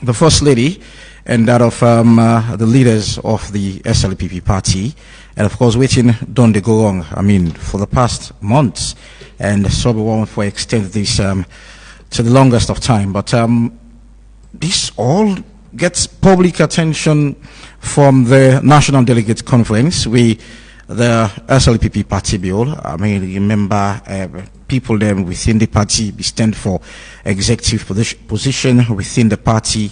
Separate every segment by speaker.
Speaker 1: the First Lady and that of the leaders of the SLPP party. And of course, waiting don't they go wrong, I mean, for the past months. And so we want to extend this to the longest of time. But this all gets public attention from the National Delegate Conference. The SLPP party bill, I mean, remember people then within the party stand for executive position within the party.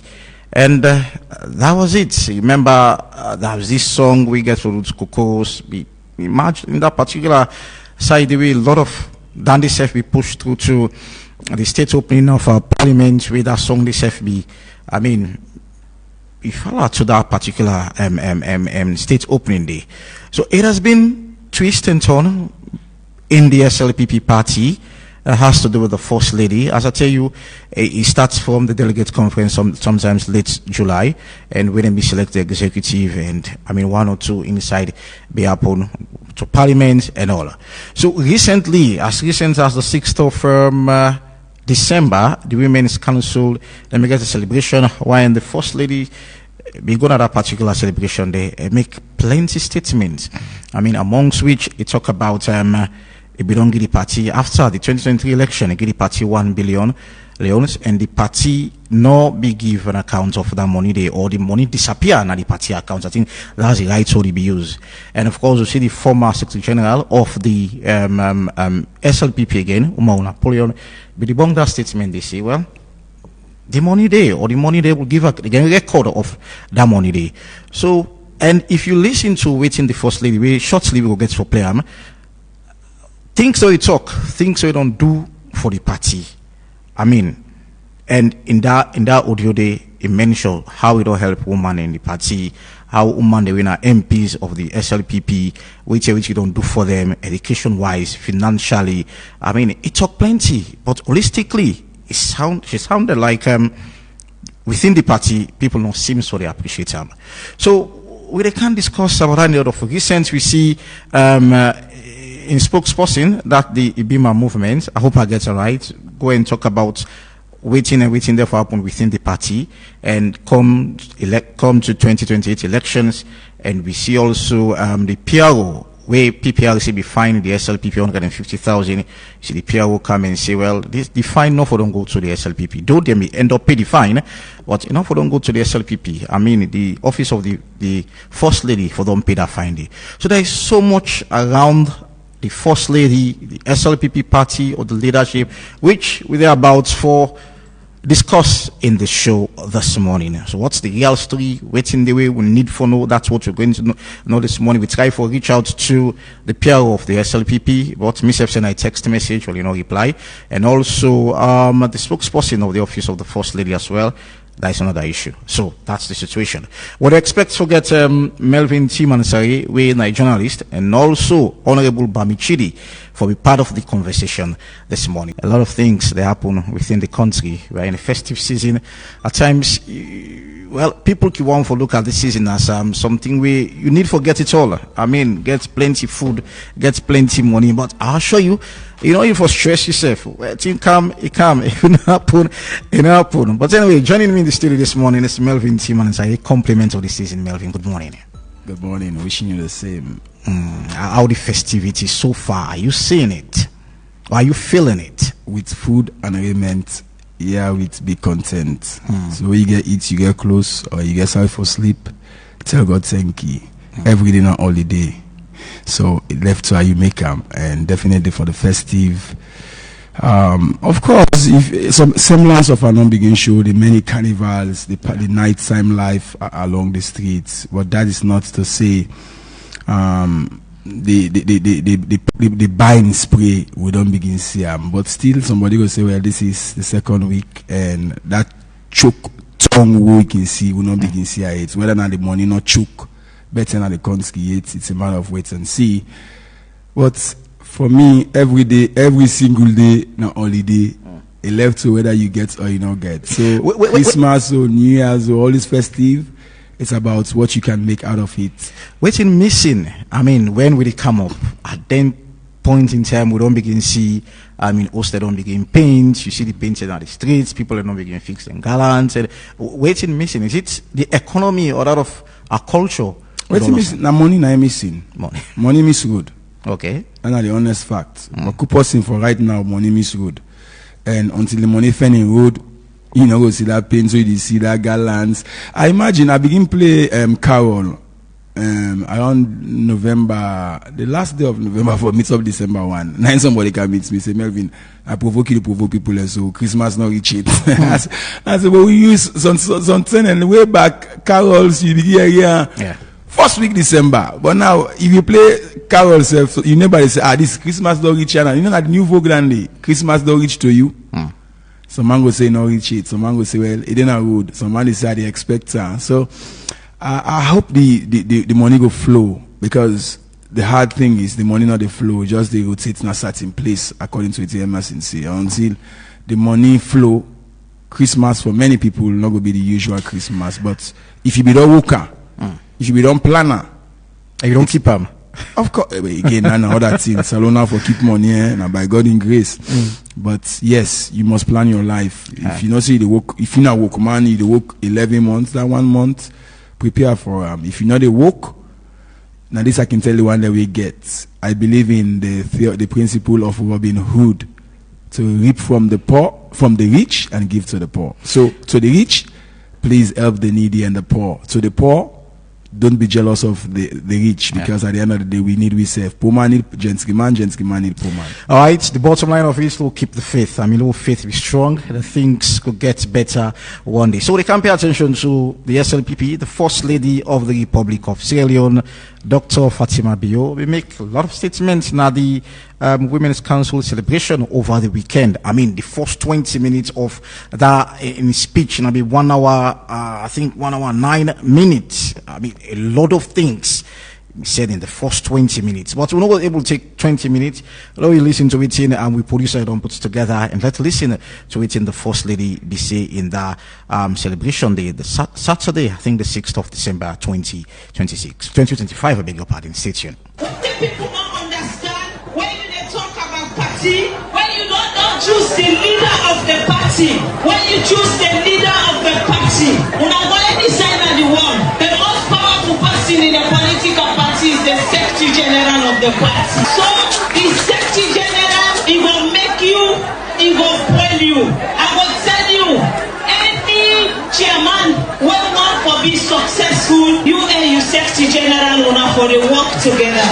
Speaker 1: And that was it. Remember, there was this song we get from Roots Cocos. We imagine in that particular side, the way a lot of dandy self be pushed through to the state opening of parliament with that song, this FB. I mean, we follow to that particular state opening day. So it has been twist and turn in the SLPP party. Has to do with the First Lady. As I tell you, it starts from the delegate conference sometimes late July, and when we select the executive, and I mean 1 or 2 inside be happen to parliament and all. So recently, as recent as the 6th of December, the Women's Council, let me get a celebration, while the First Lady be going at that particular celebration, they make plenty statements. I mean, amongst which it talk about it belong to the party after the 2023 election. It give the party 1 billion leones, and the party no be give an account of that money there, or the money disappear in the party account. I think that's the right word to be used. And of course, you see the former Secretary General of the SLPP again, Umar Napoleon, be debunk that statement. They say, well, the money there, or the money they will give a record of that money there. So, and if you listen to waiting the First Lady, we shortly we will get for play. Things that we talk, things that we don't do for the party. I mean, and in that audio day, it mentioned how it don't help women in the party, how women they win are MPs of the SLPP, which you don't do for them, education-wise, financially. I mean, it talk plenty, but holistically, she sounded like within the party, people don't seem so they appreciate them. So we can discuss about any other recent. We see in spokesperson that the Ibima movement, I hope I get it right, go and talk about waiting there for happen within the party, and come to 2028 elections, and we see also the PRO, where PPRC be fined the SLPP 150,000. You see the PRO come and say, well, the fine no for don't go to the SLPP, though they may end up pay the fine, but enough for don't go to the SLPP. I mean, the office of the First Lady for don't pay that fine. So there is so much around the First Lady, the SLPP party, or the leadership, which we're about for discuss in the show this morning. So what's the real story? Waiting the way we need for know. That's what we're going to know this morning. We try for reach out to the PRO of the SLPP, but myself send a text message, well, reply, and also the spokesperson of the office of the First Lady as well. That's another issue. So that's the situation. What I expect to get Melvin Timansari, we a journalist, and also Honorable Bamichidi for be part of the conversation this morning. A lot of things that happen within the country. We're in a festive season. At times, well, people keep on for look at the season as something where you need to get it all. I mean, get plenty food, get plenty money, but I'll show you. You know, if you stress yourself, well, it come. It happen. But anyway, joining me in the studio this morning is Melvin Timmons. A compliment of the season, Melvin. Good morning.
Speaker 2: Good morning. Wishing you the same.
Speaker 1: How the festivities so far? Are you seeing it? Or are you feeling it?
Speaker 2: With food and raiment, yeah, with be content. So when you get eat, you get clothes, or you get sorry for sleep, tell God thank you. Every day, not holiday. So it left to how you make them, and definitely for the festive. Of course, if some semblance of an begin show the many carnivals, the nighttime life along the streets, but that is not to say the buying spree we don't begin see them. But still, somebody will say, well, this is the second week, and that choke tongue we can see we not begin see it. Whether or not the money not choke. Better than the country, it's a matter of wait and see. But for me, every day, every single day, not holiday, it left to whether you get or you don't get. So Christmas or New Year's or all this festive, it's about what you can make out of it.
Speaker 1: Waiting missing. I mean, when will it come up? At then point in time, we don't begin to see hosted on begin paint. You see the painting on the streets. People are not begin fixing gallants. And waiting missing. Is it the economy or that of our culture?
Speaker 2: Waiting missing. Now money na missing. Money miss road.
Speaker 1: Okay.
Speaker 2: And that's the honest fact. But person for right now, money miss road. And until the money find in road, you know, go see that paint, so you see that gallants. I imagine I begin play Carol around November, the last day of November for meet up December 1. Now somebody can meet me, say, Melvin, I provoke you to provoke people, and so Christmas not reach it. I said, well, we use something and way back carols, you begin here.
Speaker 1: Yeah.
Speaker 2: First week December, but now if you play carols, you never say, this Christmas don't reach you. You know that new Vogue Grande, Christmas don't reach to you. Some man go say no reach it. Some man go say, well, it ain't a road. Some man say they expect her. So I hope the money go flow, because the hard thing is the money not the flow, just the rotate in a certain place according to the emergency. Until the money flow, Christmas for many people will not go be the usual Christmas. But if you be the worker, if you be don't planner,
Speaker 1: and you don't keep them.
Speaker 2: Of course, again, and other things. Salona for keep money, and by God in grace. But yes, you must plan your life. If you not see the work, if you not work man, you work 11 months, that 1 month, prepare for if you know the work. Now this I can tell you one that we get. I believe in the principle of Robin Hood, to reap from the poor, from the rich, and give to the poor. So to the rich, please help the needy and the poor. To the poor, don't be jealous of the rich, because at the end of the day, we serve. Poor man need gentleman need poor man.
Speaker 1: All right, the bottom line of it is to keep the faith. I mean, faith is strong, and things could get better one day. So they can pay attention to the SLPP, the First Lady of the Republic of Sierra Leone, Dr. Fatima Bio. We make a lot of statements now. The Women's Council celebration over the weekend. I mean, the first 20 minutes of that in speech, I mean, 1 hour, I think 1 hour 9 minutes. I mean, a lot of things said in the first 20 minutes. But we're not able to take 20 minutes. Let me listen to it in, and we produce it and put it together, and let's listen to it in the First Lady be say in the celebration day, the Saturday, I think the 6th of December 2025, I beg your pardon, stay tuned.
Speaker 3: People don't understand when they talk about party, when you don't choose the leader of the party, when you choose the leader of the party, when I go any side of the world, the most powerful person in the political party is the Secretary General of the party. So the Secretary General, he will make you, he will spoil you. I will tell you, any chairman will want to be successful, you and your Secretary General will have to work together.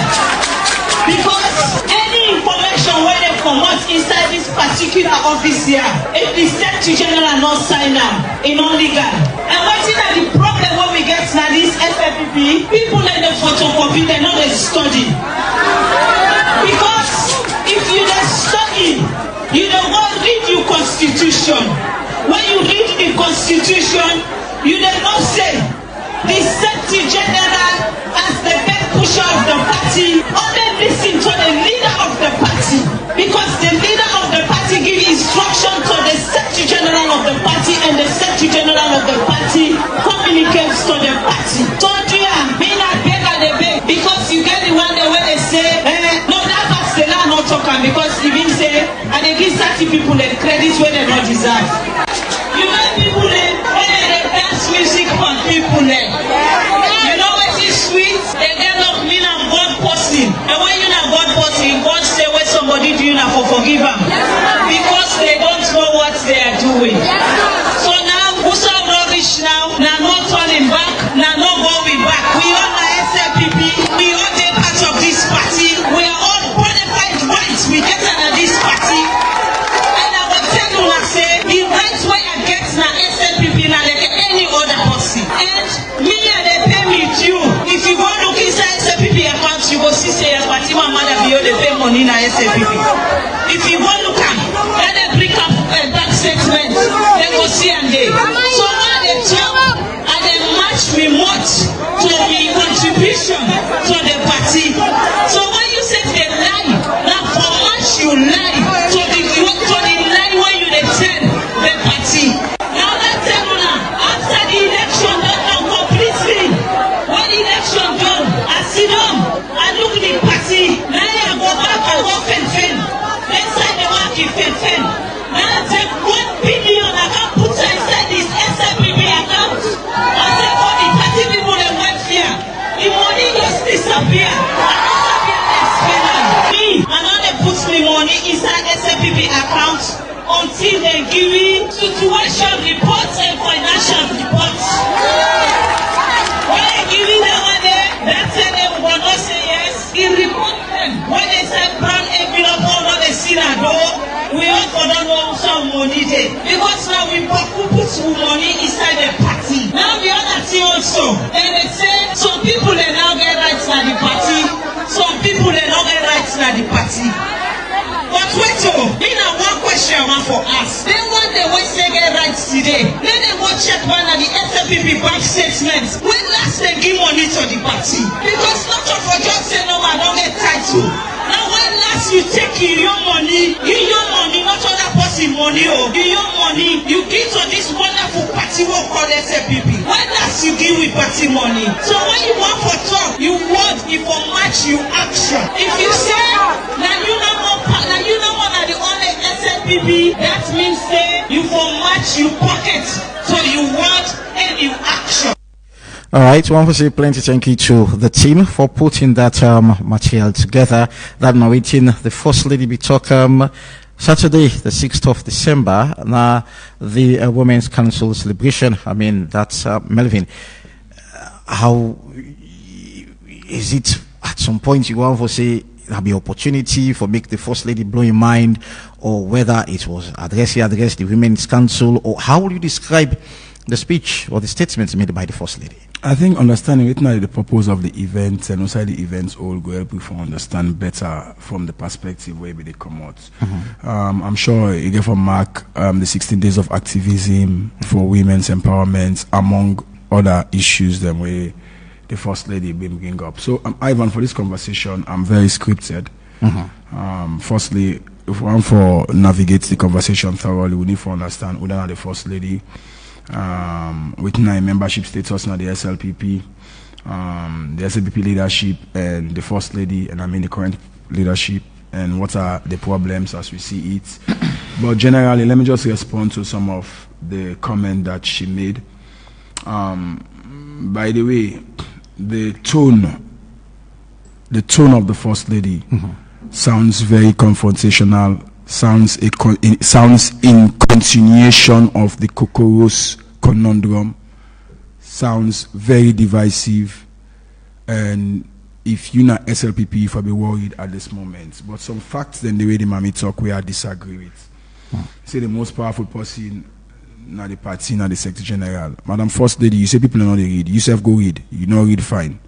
Speaker 3: Because any information where they come out inside this particular office here, if the Secretary General not sign up, it's not legal. And what is the problem when we get now this SLPP? People let the photocopy, they know they study. Because if you don't study, you don't want to read your constitution. When you read the constitution, you don't know say the Secretary General as the head pusher of the party, only listen to the leader of the party, because the leader of the party give instruction to the Secretary General of the party, and the Secretary General of the party communicates to the party. So because you get the one that where they say, no, that was the law not talking, because even say, and they give 30 people the credit where they don't deserve. You know people when they dance music for people you know what is sweet? They get up mean I'm God person. And when you're not God person, God say what somebody do you not for forgive them. Because they don't know what they are doing. So now who's so rubbish now? Now not turning back, now not going back. We all are SLPP, we all take part of this party. We are all bona fide rights. We get under this party. And I will tell you what say, the rights way I get now SLPP now like any other person. And me and they pay me due. If you go look inside SLPP account, you go see say Fatima mother be they pay money na SLPP. If you go look at, let them bring up back statement. They go see and they. So when they talk and they match me much to the contribution to the party. So when you say they lie, now for much you lie to the lie when you they tell the party. Now let's tell you now, after the election done completely, when the election done, I sit down, I look at the party, now I go back and go fin. Inside the market, pastor, and they say some people they now get rights na the party, some people they not get rights na the party. But wait, me now one question I want for us. Then one day we say get rights today. Then they go check one of the SLPP bank statements. When last they give money to the party? Because not for just say no man don't get title. Now when last you take your money, not other person money, your money, you give to this wonderful party we call SLPP. When last you give with party money? So when you want for talk, you want if for match you action. If you say now you know one of the only SLPP, that means say you for match you pocket, so you want and you action.
Speaker 1: All right, I want to say plenty thank you to the team for putting that material together. That narrating the First Lady be talk Saturday, the 6th of December, now the Women's Council celebration. I mean, that's Melvin. How is it at some point you want to say there'll be opportunity for make the First Lady blow your mind, or whether it was address the Women's Council, or how will you describe the speech or the statements made by the First Lady?
Speaker 2: I think understanding it now the purpose of the event and also the events all go help you for understand better from the perspective where they come out. I'm sure you get from Mark the 16 days of activism for women's empowerment, among other issues that way the First Lady been bring up. So Ivan, for this conversation, I'm very scripted. Firstly, if we want to navigate the conversation thoroughly, we need to understand who are the First Lady. Within our membership status now the SLPP, the SLPP leadership and the First Lady, and I mean the current leadership, and what are the problems as we see it. But generally, let me just respond to some of the comment that she made. By the way, the tone of the First Lady sounds very confrontational. Sounds in continuation of the Kokoros conundrum, sounds very divisive, and if you're not SLPP, you will be worried at this moment. But some facts, then the way the mommy talk, we are disagree with. Say the most powerful person, not the party, not the Secretary General. Madam First Lady, you say people are not read. You self go read. You not read fine.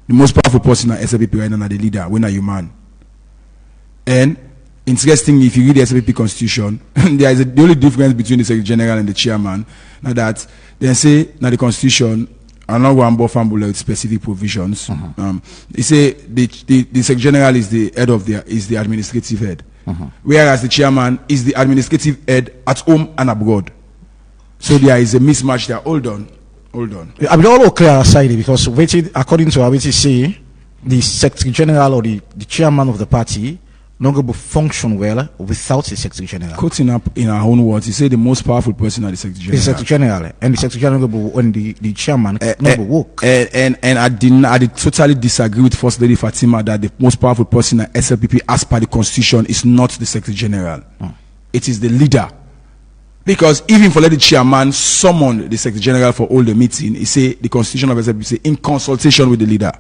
Speaker 2: The most powerful person at SLPP right now are the leader. When are you man? And interestingly, if you read the SLPP constitution, there is the only difference between the Secretary General and the chairman. Now that they say now the constitution, I'm not going to with specific provisions. They say the Secretary General is the head of the administrative head, whereas the chairman is the administrative head at home and abroad. So there is a mismatch there. Hold on.
Speaker 1: I will all clear aside because according to what say, the Secretary General or the chairman of the party not going to function well without the Secretary General.
Speaker 2: Quoting up in our own words, he said the most powerful person are the Secretary General.
Speaker 1: The Secretary General, and the Secretary General when the chairman not work.
Speaker 2: And I did totally disagree with First Lady Fatima that the most powerful person at SLPP, as per the Constitution, is not the Secretary General. It is the leader. Because even for the chairman summon the Secretary General for all the meeting, he say the Constitution of SLPP say in consultation with the leader.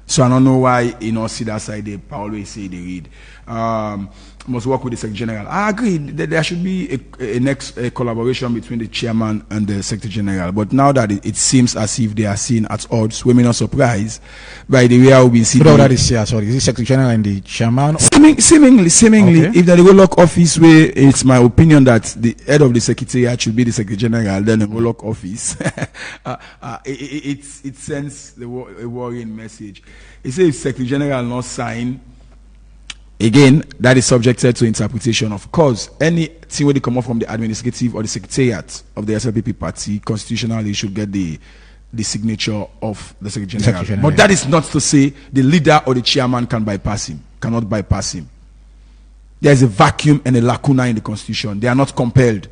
Speaker 2: So I don't know why see that side they always say they read. Must work with the Secretary General. I agree that there should be a collaboration between the chairman and the Secretary General. But now that it seems as if they are seen at odds, we may not surprised by the way I will be seen.
Speaker 1: But that is sorry, is it Secretary General and the chairman?
Speaker 2: Seemingly,
Speaker 1: okay.
Speaker 2: If they go lock office where it's my opinion that the head of the Secretariat should be the Secretary General, then they go lock office. It sends a worrying message. It says Secretary General not sign. Again, that is subjected to interpretation. Of course, anything when they come up from the administrative or the secretariat of the SLPP party, constitutionally should get the signature of the Secretary General. But that is not to say the leader or the chairman cannot bypass him. There is a vacuum and a lacuna in the Constitution. They are not compelled.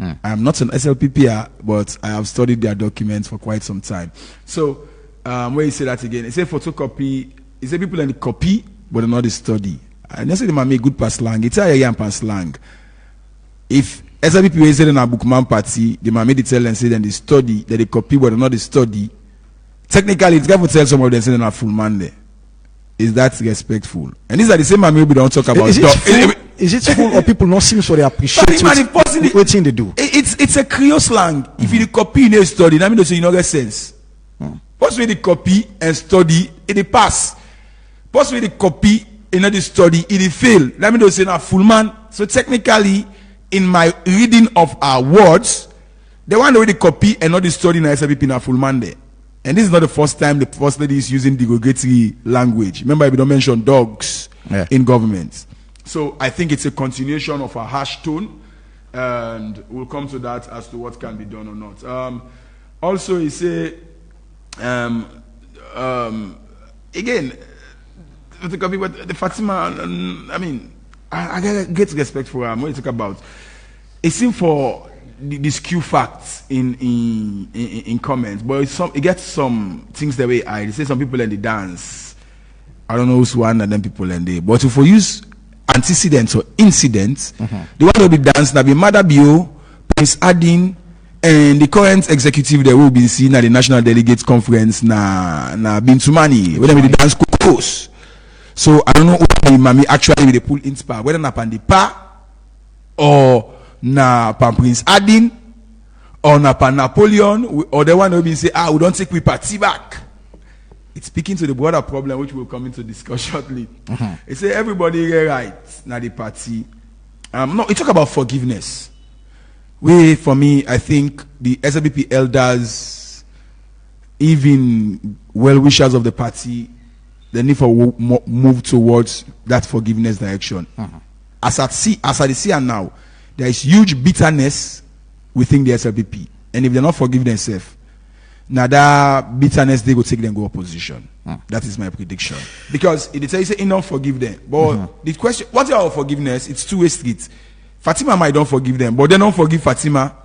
Speaker 2: I am not an SLPPer, but I have studied their documents for quite some time. So, when you say that again, it says photocopy, it says people in the copy, but not the study. And that's why they might make good per slang. It's a young per slang. If SLPP is in a bookman party, they might make the tell and say then they study, that they copy, but not the study. Technically, it's going to tell some of them saying a full man there. Is that respectful? And these are the same man we don't talk about.
Speaker 1: Is it full or people not seem so they appreciate what's they do?
Speaker 2: It's it's a Creole slang. If you copy in a study, that means you know get sense. Possibly the copy and study, it pass. Possibly the copy and not the study, it fail. That means say na full man. So technically, in my reading of our words, the one with the copy and not the study na SLPP na full man there. And this is not the first time the first lady is using derogatory language. Remember, we don't mention dogs in government. So I think it's a continuation of a harsh tone, and we'll come to that as to what can be done or not. Also, he say, again, the Fatima, I mean, I get respect for him. What you talk about? It seems for the skew facts in comments, but it gets some things the way I say. Some people in the dance, I don't know who's one of them people in there, but if we use antecedents or incidents, the one will be dance na be Mother Bio, Prince Adin, and the current executive that will be seen at the National Delegates Conference na Bintumani, whether the dance close. So I don't know what the mami actually with the pull inspire, whether na Pandipa or na pan Prince Adin or na pan Napoleon, or the one will be say, we don't take we party back. It's speaking to the broader problem which we'll come into discuss shortly. It say everybody right na the party. No, it talk about forgiveness. For me, I think the SLPP elders, even well-wishers of the party, they need to move towards that forgiveness direction. As I see now, there is huge bitterness within the SLPP, and if they're not forgiving themselves, now that bitterness they go take them go opposition. That is my prediction. Because it say don't forgive them, but the question, what's our forgiveness? It's two-way street. Fatima might don't forgive them, but they don't forgive Fatima,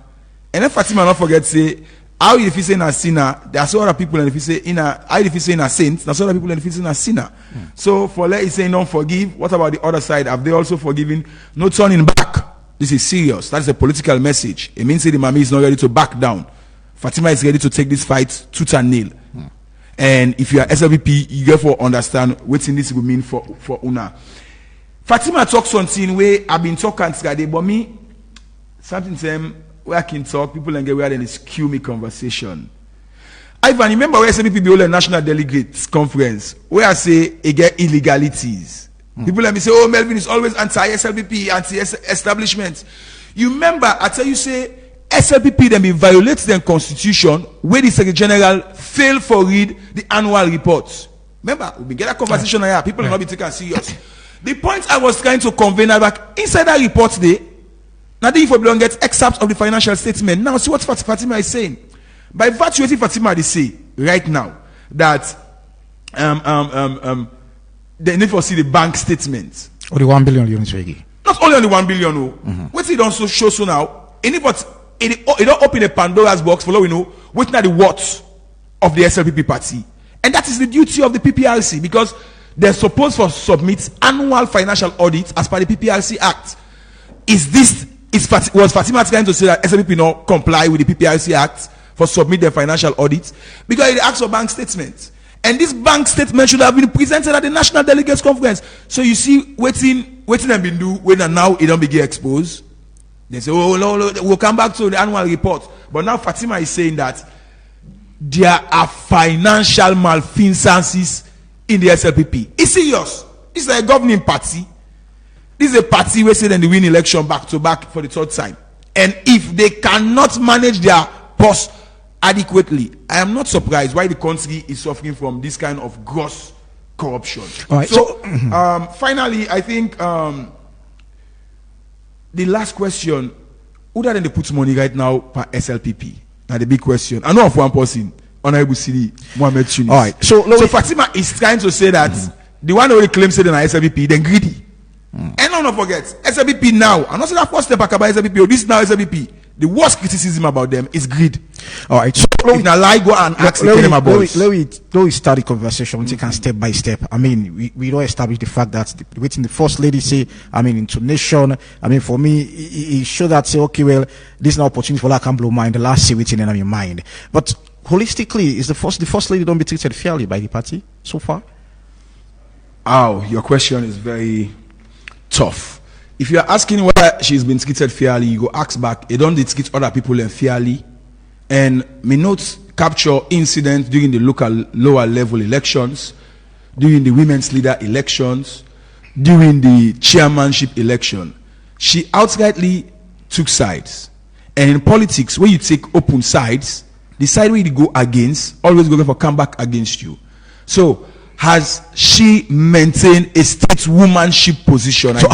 Speaker 2: and then Fatima don't forget say, how if you say in a sinner, there's other people, and if you say if you say in a saint, there's other people, and if you say in a sinner. So for let you say don't forgive, what about the other side? Have they also forgiven? No turning back. This is serious. That is a political message. It means that the Mami is not ready to back down. Fatima is ready to take this fight tooth and nail. And if you are SLPP, you therefore understand what this will mean for Una. Fatima talks something where I've been talking today, but me, something to where I can talk, people and get where they skew me conversation. Ivan, remember where SLPP be all a national delegates conference, where I say it get illegalities. People let me say, oh, Melvin is always anti-SLPP, anti-establishment. You remember, I tell you, say, SLPP then be violates the constitution where the Secretary General fail for read the annual reports. Remember, we get a conversation here, people will not be taken serious. The point I was trying to convey now back inside that report today, now the info belong get excerpts of the financial statement. Now see what Fatima is saying. By virtue of Fatima they say right now that they need to see the bank statement.
Speaker 1: Or the 1 billion units ready.
Speaker 2: Not only on the 1 billion, what it also shows so now, it don't open a Pandora's box for we know what are the words of the SLPP party. And that is the duty of the PPRC, because they're supposed to submit annual financial audits as per the PPRC Act. Was Fatima trying to say that SLPP not comply with the PPRC Act for submit their financial audits? Because it asks for bank statements. And this bank statement should have been presented at the National Delegates Conference. So you see, waiting them been do when now it don't be get exposed. They say, oh no, we'll come back to the annual report. But now Fatima is saying that there are financial malfeasances in the SLPP. It's serious. It's like a governing party. This is a party where say then they win election back to back for the third time. And if they cannot manage their purse adequately, I am not surprised why the country is suffering from this kind of gross corruption. All right, so finally, I think the last question, who that they put money right now per SLPP? Now the big question. I know of one person, Honorable Sidi Mohammed Tunis. All right, so Fatima is trying to say that the one who claims that in SLPP, then greedy. And don't forget, SLPP now, I'm not saying that first step about SLPP, or this now SLPP. The worst criticism about them is greed. All right, so if now lie go and ask them about it. Let
Speaker 1: me start the conversation. We take step by step. I mean, we don't establish the fact that waiting the first lady say, I mean, intonation. I mean, for me, it show that say, okay, well, this is an opportunity for that can blow mind. The last say waiting in my mind. But holistically, is the first lady don't be treated fairly by the party so far?
Speaker 2: Oh, your question is very tough. if you are asking whether she's been treated fairly, you go ask back, you don't treat other people fairly. And me notes capture incidents during the local lower level elections, during the women's leader elections, during the chairmanship election. She outrightly took sides. And in politics, when you take open sides, the side where you go against always go for comeback against you. So has she maintained a stateswomanship position?
Speaker 1: So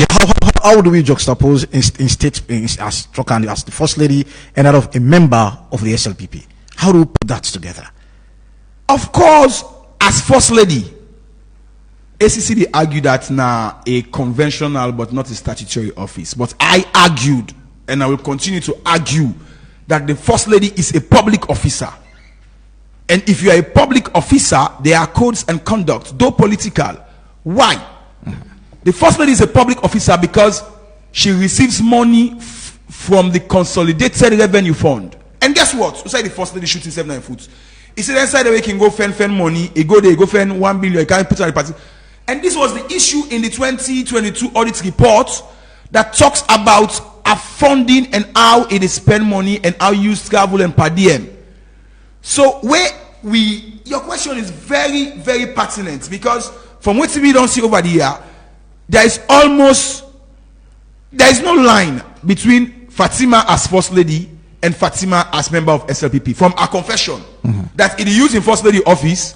Speaker 1: how do we juxtapose as the first lady and that of a member of the SLPP? How do we put that together?
Speaker 2: Of course, as first lady, ACCD argued that now a conventional but not a statutory office. But I argued, and I will continue to argue, that the first lady is a public officer. And if you are a public officer, there are codes and conduct, though political. Why? The first lady is a public officer because she receives money from the Consolidated Revenue Fund. And guess what? Inside the first lady shooting 7 foot. He said inside the way can go fend money. He go there, he go fend 1 billion. He can't put it on the party. And this was the issue in the 2022 audit report that talks about a funding and how it is spent money and how you use travel and per diem. So your question is very, very pertinent, because from what we don't see over the year, there is no line between Fatima as first lady and Fatima as member of SLPP from our confession that it is used in first lady office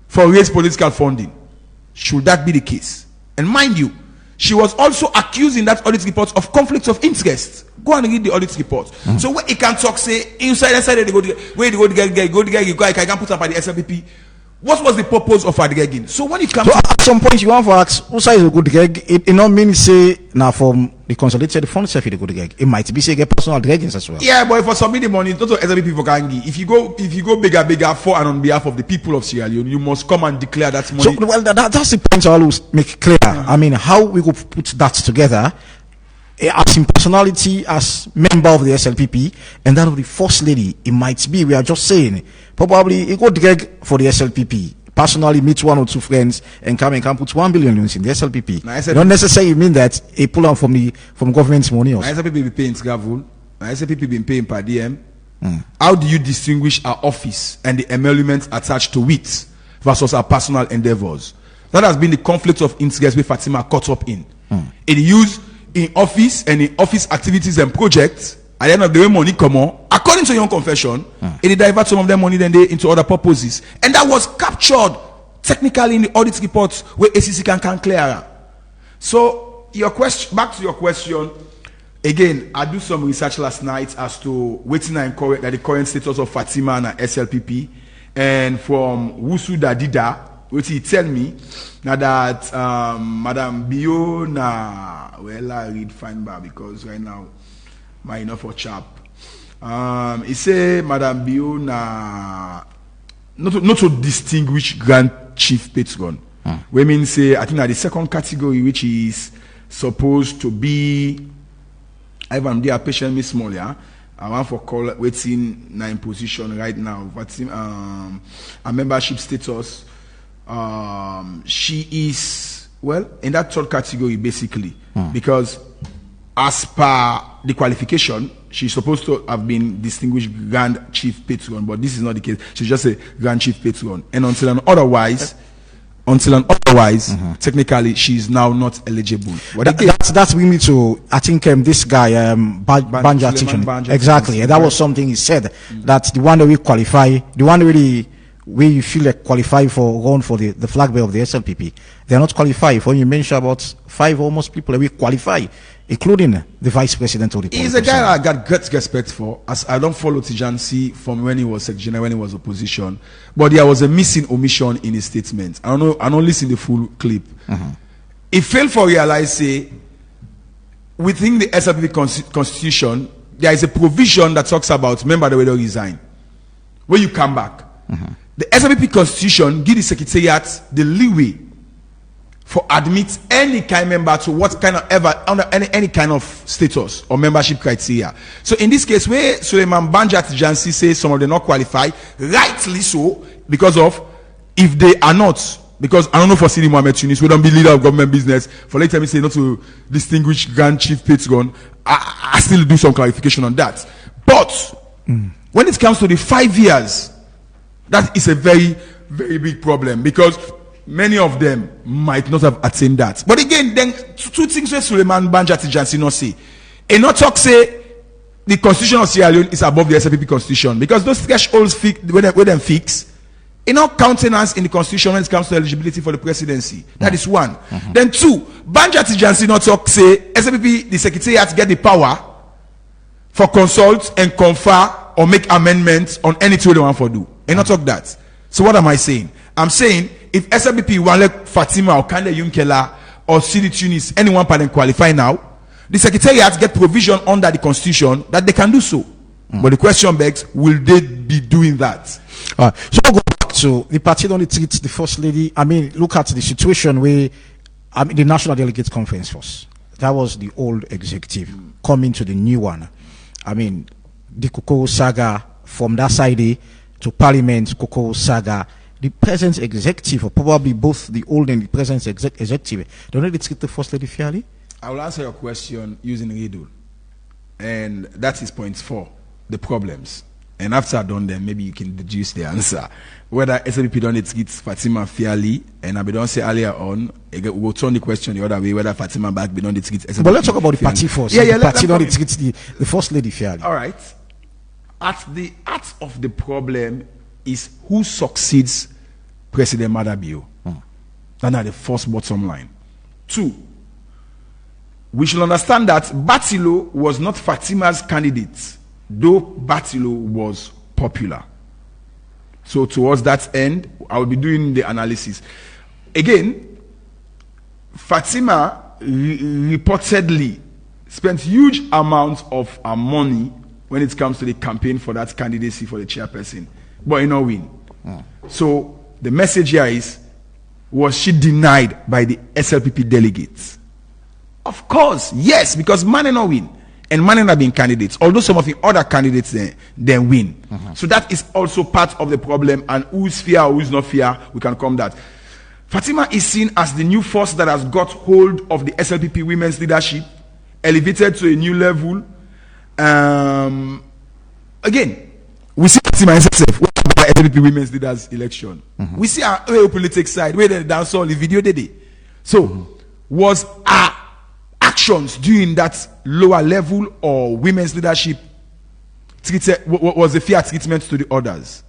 Speaker 2: for raise political funding. Should that be the case? And mind you, she was also accused in that audit report of conflicts of interest. Go and read the audit report. So when it can talk, say inside they go to I can put up by the SLPP. What was the purpose of dragging? So when it comes
Speaker 1: at some point you want to ask who is a good gag, it not mean say now from the consolidated fund self a good gag. It might be say get personal draggings as well.
Speaker 2: Yeah, but for submit the money, not all SLPP for can give. If you go bigger for and on behalf of the people of Sierra Leone, you must come and declare that money.
Speaker 1: So well that's the point I always make clear. I mean, how we could put that together as in personality, as member of the SLPP, and that of the first lady. It might be, we are just saying, probably it got drag for the SLPP. Personally, meet 1 or 2 friends and come put 1 billion in the SLPP. You don't necessarily mean that a pull out from government's money. Also.
Speaker 2: SLPP be paying travel. SLPP been paying per diem. How do you distinguish our office and the emoluments attached to it versus our personal endeavors? That has been the conflict of interest with Fatima caught up in. It used in office and in office activities and projects. At the end of the day, money come on. According to your own confession, it divert some of their money then they into other purposes, and that was captured technically in the audit reports where ACC can clear. So your question, back to your question again. I do some research last night as to waiting and correct that the current status of Fatima and SLPP, and from Wusu Dadida, which he tell me now that Madam Bio na well I read fine bar because right now my enough for chap. He say Madam Bio na not to distinguish Grand Chief Patron. We mean say I think that the second category, which is supposed to be Ivan dear patient Miss Small, yeah. I want for call waiting 9 position right now. But a membership status. She is well in that third category basically because as per the qualification she's supposed to have been distinguished Grand Chief Patron, but this is not the case. She's just a Grand Chief Patron, and until otherwise technically she's now not eligible.
Speaker 1: That's we need to, I think this guy Banja teaching exactly, and that was something he said that the one that we qualify, the one really where you feel like qualify for run for the flag bearer of the SLPP, they are not qualified. When you mention about 5 almost people that we qualify, including the vice president of the
Speaker 2: he's a guy I got great respect for, as I don't follow Tijansi from when he was secretary, when he was opposition, but there was a missing omission in his statement. I don't listen to the full clip. It failed for realize say within the SLPP constitution there is a provision that talks about member that will resign when you come back. The SLPP constitution gives the secretariat the leeway for admit any kind of member to what kind of ever under any kind of status or membership criteria. So in this case, where Suleiman Banjat Jansi says some of them not qualify, rightly so, because of if they are not, because I don't know for Sidi Mohammed Tunis, we don't be leader of government business. For later me say not to distinguish Grand Chief Patron, I still do some clarification on that. But when it comes to the 5 years, that is a very, very big problem because many of them might not have attained that. But again, then two things where Suleiman Banjati Jansi say. And not talk say the constitution of Sierra Leone is above the SLPP constitution because those thresholds when them fix, not countenance in the constitution when it comes to eligibility for the presidency. That is one. Then two, Banjati Jansi not talk say SLPP, the secretariat get the power for consult and confer or make amendments on anything they want to do. And not talk that. So what am I saying? I'm saying if SLPP want like Fatima or Kande Yunkela or Sidi Tunis, anyone can qualify now, the secretariat get provision under the constitution that they can do so. But the question begs, will they be doing that?
Speaker 1: So we'll go back to the party don't treat the first lady. I mean, look at the situation where the National Delegates Conference first. That was the old executive coming to the new one. I mean, the Cocoa saga from that side to Parliament, Cocoa saga. The present executive, or probably both the old and the present executive, don't really treat the first lady fairly?
Speaker 2: I will answer your question using riddle. And that is point 4, the problems. And after I've done them, maybe you can deduce the answer. Whether SLPP don't treat Fatima fairly, and I don't say earlier on, we'll turn the question the other way, whether Fatima back don't treat SLPP.
Speaker 1: But let's talk about the party first.
Speaker 2: Yeah,
Speaker 1: the party don't treat the first lady fairly.
Speaker 2: All right. At the heart of the problem is who succeeds President Madabio. That's the first bottom line. 2, we should understand that Batilo was not Fatima's candidate, though Batilo was popular. So towards that end, I will be doing the analysis. Again, Fatima reportedly spent huge amounts of her money when it comes to the campaign for that candidacy for the chairperson, but you know win. So the message here is, was she denied by the SLPP delegates? Of course, yes, because man not win, and man not being candidates. Although some of the other candidates then win, so that is also part of the problem. And who's fair or who's not fair, we can come that. Fatima is seen as the new force that has got hold of the SLPP women's leadership, elevated to a new level. Again, we see Fatima herself. SLPP women's leaders election. We see our politics side where they dance all the video they did. So was our actions during that lower level or women's leadership treated, was a fair treatment to the others?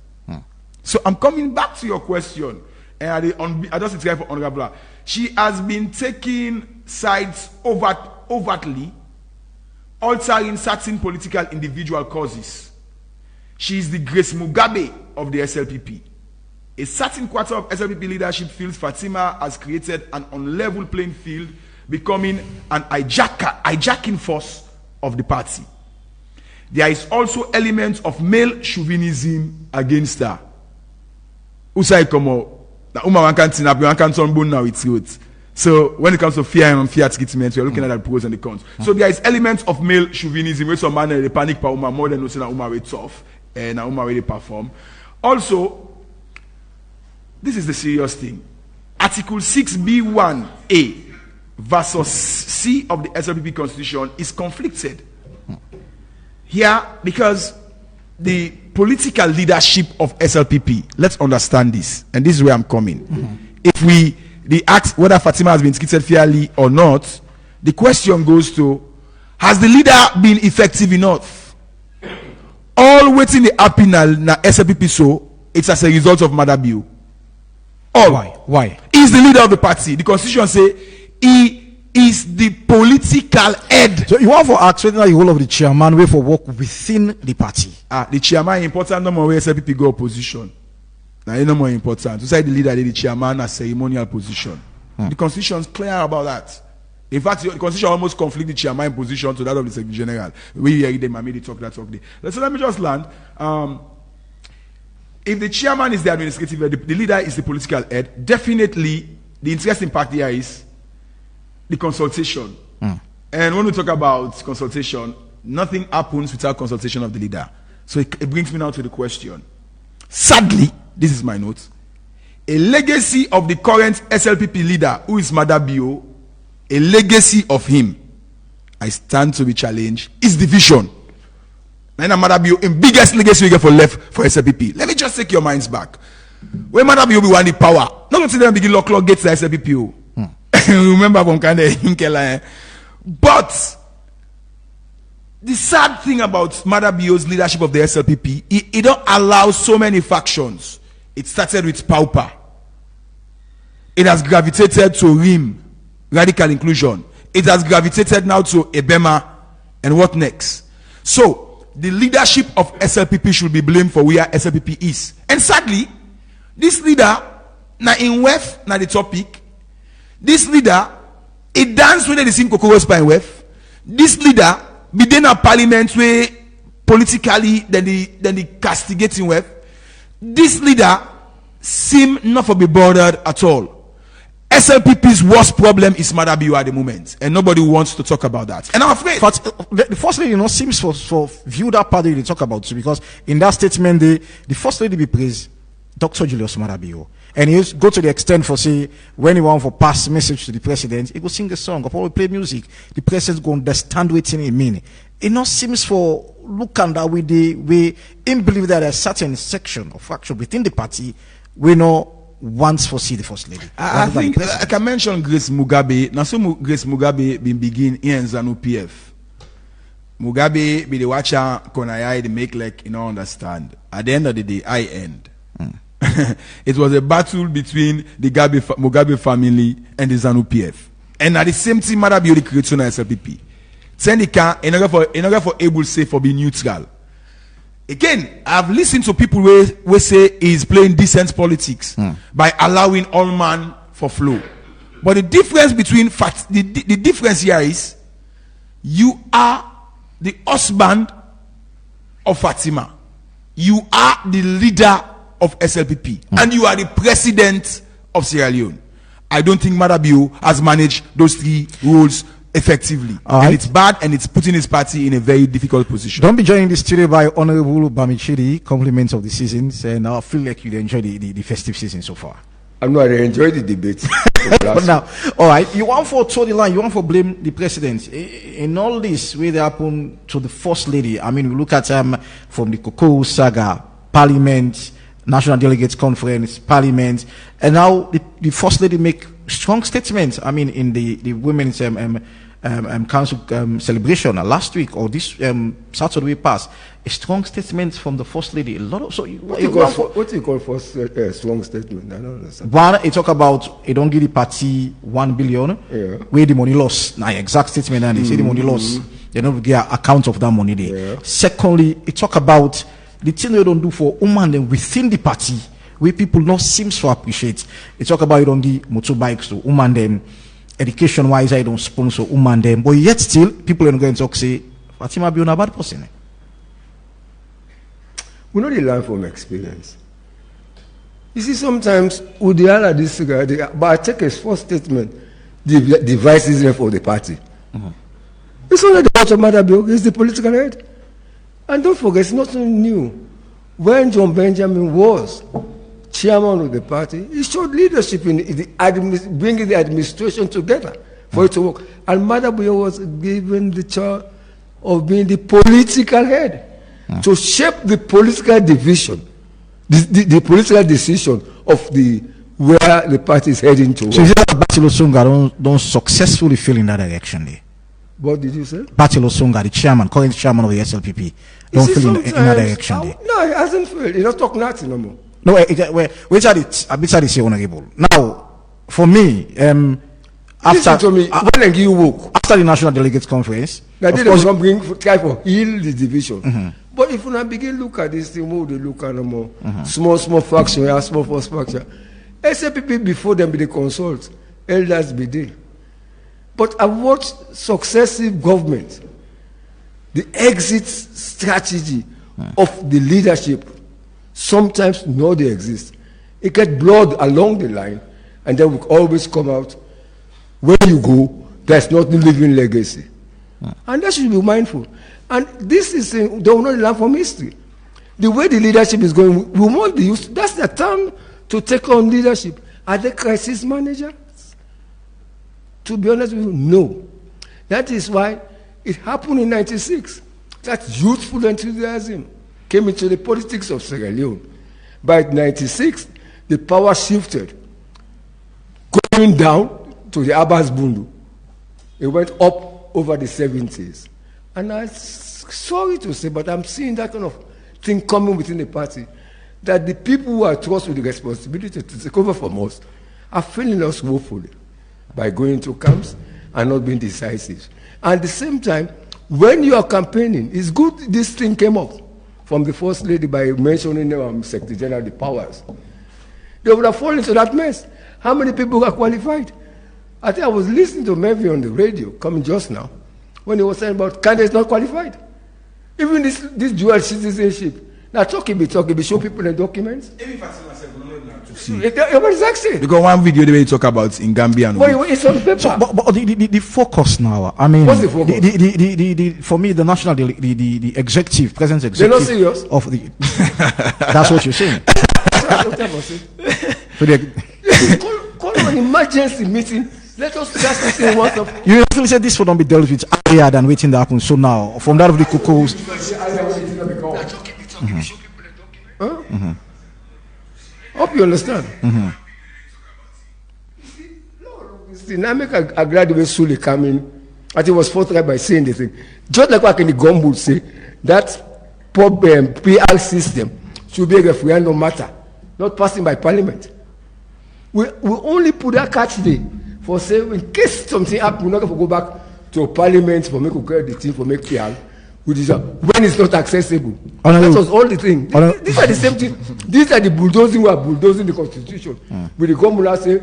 Speaker 2: So I'm coming back to your question, and I just describe for Honorable. She has been taking sides overtly, altering certain political individual causes. She is the Grace Mugabe of the SLPP. A certain quarter of SLPP leadership feels Fatima has created an unlevel playing field, becoming an hijacking force of the party. There is also elements of male chauvinism against her. Usai komo na uma wankan turn bone now it's good. So when it comes to fear and unfair treatment, we are looking at the pros and the cons. So there is elements of male chauvinism where some man they panic pa uma more than saying uma way tough and uma way they perform. Also, this is the serious thing. Article 6B1A versus C of the SLPP constitution is conflicted here because the political leadership of SLPP, let's understand this, and this is where I'm coming. If the act whether Fatima has been treated fairly or not, the question goes to, has the leader been effective enough? All waiting the happy na SLPP, so it's as a result of Madabio. All.
Speaker 1: Why?
Speaker 2: He's the leader of the party. The constitution say he is the political head.
Speaker 1: So you want to ask whether the whole of the chairman way for work within the party.
Speaker 2: The chairman is important no more where SLPP go opposition. Now it's no more important. To say the leader, the chairman has ceremonial position. The constitution is clear about that. In fact, the constitution almost conflicts the chairman position to that of the Secretary General. We hear them and maybe talk that. So let me just land. If the chairman is the administrative head, the leader is the political head, definitely the interesting part here is the consultation. And when we talk about consultation, nothing happens without consultation of the leader. So it brings me now to the question. Sadly, this is my note. a legacy of the current SLPP leader, who is Madabio, a legacy of him, I stand to be challenged, is division. Now, Madabio, in biggest legacy we get for left for SLPP. Let me just take your minds back. When Madabio be one the power, not going to them begin lock gates the SLPP. Remember from Kanda, but the sad thing about Madabio's leadership of the SLPP, it don't allow so many factions. It started with Pauper. It has gravitated to RIM, radical inclusion. It has gravitated now to Ebema, and what next? So, the leadership of SLPP should be blamed for where SLPP is. And sadly, this leader, now in WEF, now the topic, this leader, it dance with the same Kokoro Spine WEF. This leader, be then a parliament where politically, then the castigating WEF. This leader seem not to be bothered at all. SLPP's worst problem is Madabio at the moment, and nobody wants to talk about that. And I'm afraid.
Speaker 1: But the first lady, seems for view that party they talk about too, because in that statement, the first lady be praised Dr. Julius Madabio, and he go to the extent for say when he want for pass message to the president, he go sing the song or probably play music. The president go understand what it mean. It not seems for look at that way we believe that a certain section or faction within the party we know wants for see the first lady.
Speaker 2: I think I can mention Grace Mugabe. Now, so Grace Mugabe been begin in ZANU PF. Mugabe be the watcher Konayai, they make like understand. At the end of the day, I end. It was a battle between the Mugabe family and the ZANU PF. And at the same time, Madabio the creation of SLPP. Sendika, in order for able say for being neutral. Again, I've listened to people who say he's playing decent politics by allowing all man for flow. But the difference between the difference here is you are the husband of Fatima. You are the leader of SLPP. And you are the president of Sierra Leone. I don't think Madabio has managed those three roles effectively. And it's bad, and it's putting his party in a very difficult position.
Speaker 1: Don't be joining the studio by Honorable Bamichiri, compliments of the seasons, and I feel like you enjoy the festive season so far.
Speaker 4: I'm not enjoying the debate.
Speaker 1: But now, all right, you want for toe the line, you want for blame the president. In all this, where they happen to the first lady, I mean, we look at from the Cocoa saga, Parliament, National Delegates Conference, Parliament, and now the first lady make strong statements. I mean, in the women's council celebration last week or this Saturday passed, a strong statement from the first lady. A lot of
Speaker 4: what do you call first strong statement? I don't understand.
Speaker 1: One, it talk about it don't give the party 1 billion, where the money loss. Now, exact statement, and they say the money loss. They don't get account of that money there.
Speaker 4: Yeah.
Speaker 1: Secondly, it talk about the thing they don't do for women within the party, where people not seems to appreciate. They talk about it on the motorbikes to women them, education wise I don't sponsor women them, but yet still people are going to talk say Fatima be a bad person.
Speaker 4: We know they learn from experience. You see, sometimes with the other this guy, but I take his first statement, the divisiveness of the party. It's not the watch of Madabio, it's the political head. And don't forget, it's nothing new. When John Benjamin was chairman of the party, he showed leadership in bringing the administration together for it to work. And Madabio was given the charge of being the political head to shape the political division, the political decision of where the party is heading to.
Speaker 1: So is it that Batil Osonga don't successfully fail in that direction there?
Speaker 4: What did you say?
Speaker 1: Batil Osonga, the chairman, current chairman of the SLPP, don't fail in that direction there.
Speaker 4: No, he hasn't failed. He don't talk nothing no more.
Speaker 1: No, which are the say honorable. Now, for me,
Speaker 4: listen to me. When you walk
Speaker 1: after the National Delegates Conference,
Speaker 4: that they don't try to heal the division. But if you now begin look at this thing, more they look at no more small faction, small first faction. SLPP before them be the consult, elders be there. But I watched successive governments, the exit strategy of the leadership. Sometimes no, they exist. It gets blood along the line, and then we always come out. When you go, there's not the living legacy, and that should be mindful. And this is they will not learn from history. The way the leadership is going, we want the youth. That's the time to take on leadership? Are they crisis managers? To be honest with you, no. That is why it happened in 96. That youthful enthusiasm came into the politics of Sierra Leone. By 96, the power shifted, going down to the Abbas Bundu. It went up over the 70s. And I'm sorry to say, but I'm seeing that kind of thing coming within the party, that the people who are trusted with the responsibility to take over from us are failing us woefully by going to camps and not being decisive. And at the same time, when you are campaigning, it's good this thing came up from the First Lady by mentioning Secretary General the powers. They would have fallen into that mess. How many people are qualified? I think I was listening to Murphy on the radio, coming just now, when he was saying about candidates not qualified. Even this dual citizenship. Now talking, show people the documents. Even Fatima said, we don't know to see. Exactly.
Speaker 2: Because one video they talk about in Gambia. And
Speaker 4: well, it's on paper.
Speaker 1: So, but the focus now, I mean,
Speaker 4: what's the focus?
Speaker 1: For me, the national, the executive, present executive.
Speaker 4: They're not serious.
Speaker 1: Of the, that's what you're saying. So
Speaker 4: call an emergency meeting. Let us just say once of.
Speaker 1: You actually said this would not be dealt with earlier than waiting to happen. So now, from that of the cuckoos.
Speaker 4: Hope you understand. Dynamic a graduate Suli coming. I think it was forthright by saying the thing. Just like what the Gumbo say, that PR system should be a referendum matter, not passing by parliament. We only put that catch there for saying in case something happens, we're not going to go back to parliament for make the team for make PR. When it's not accessible. That was all the thing. These are the same thing. These are the bulldozing who are bulldozing the constitution. With the Gomula say,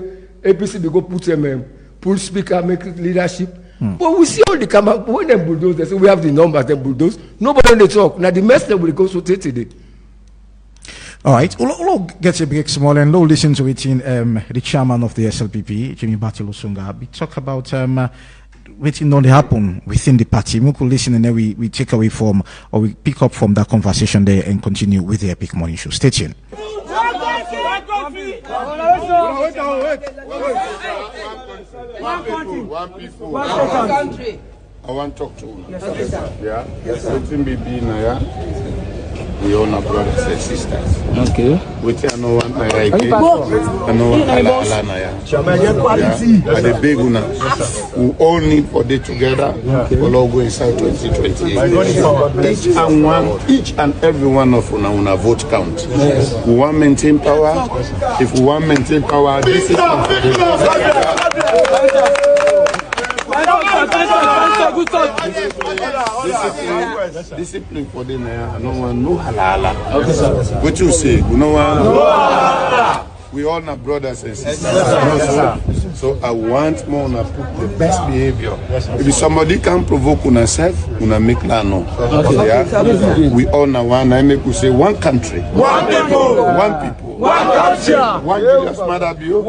Speaker 4: APC they go put them, pull speaker, make leadership. But we see all the camera, when they bulldoze, they say we have the numbers, they bulldoze. Nobody on the talk. Now the mess that will go so today.
Speaker 1: All right, we'll get a break small and we'll listen to it in the chairman of the SLPP, Jimmy Batilosunga. We talk about waiting on the happen within the party. We could listen and then we take away from, or we pick up from that conversation there and continue with the Epic Morning Show. Stay tuned.
Speaker 5: One people. One country. I want to talk to you. Yeah? Yes, sir. We all are brothers and sisters. Okay. We tell no one I like it. I know one I like. The big one. We all need for day together. We'll all go inside 2028. Each and every one of una vote count. We want to maintain power. If we want to maintain power, this is discipline for them. I don't want no halala. What you say? You know what? We all are brothers and sisters. So I want more to put the best behavior. If somebody can provoke on self, una make la no. We all are one. I make you say one country, one people, one people, one culture, one Julius Madabio,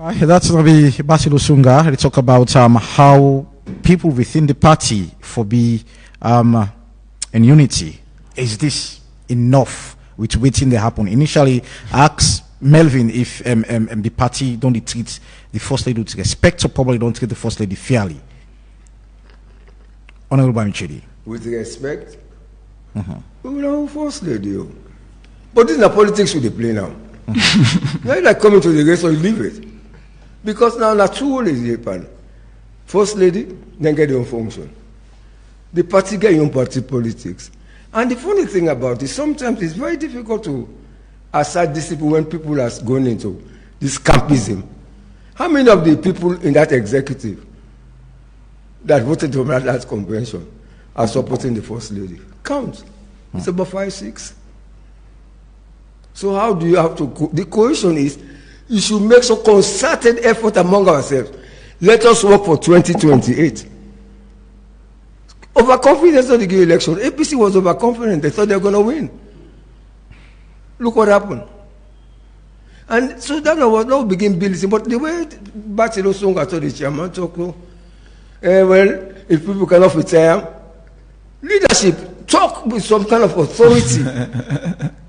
Speaker 1: that's going to be Basil Osunga. They talk about how people within the party for be in unity. Is this enough with waiting to happen? Initially, I asked Melvin if the party don't treat the First Lady with respect, or probably don't treat the First Lady fairly. Honorable Bamichedi.
Speaker 4: With respect? We don't First Lady. But this is the politics we play now. Now you're like coming to the race or you leave it. Because now the two is happen. First Lady, then get your own function. The party get your own party politics. And the funny thing about it, sometimes it's very difficult to assert discipline when people are going into this campism. How many of the people in that executive that voted for that convention are supporting the First Lady? Count. It's about 5, 6. So how do you have to the cohesion is you should make some concerted effort among ourselves. Let us work for 2028. Overconfidence of the election. APC was overconfident. They thought they were going to win. Look what happened. And so that was now begin building. But the way Batilo Songa told the chairman, well, if people cannot retire, leadership. talk with some kind of authority.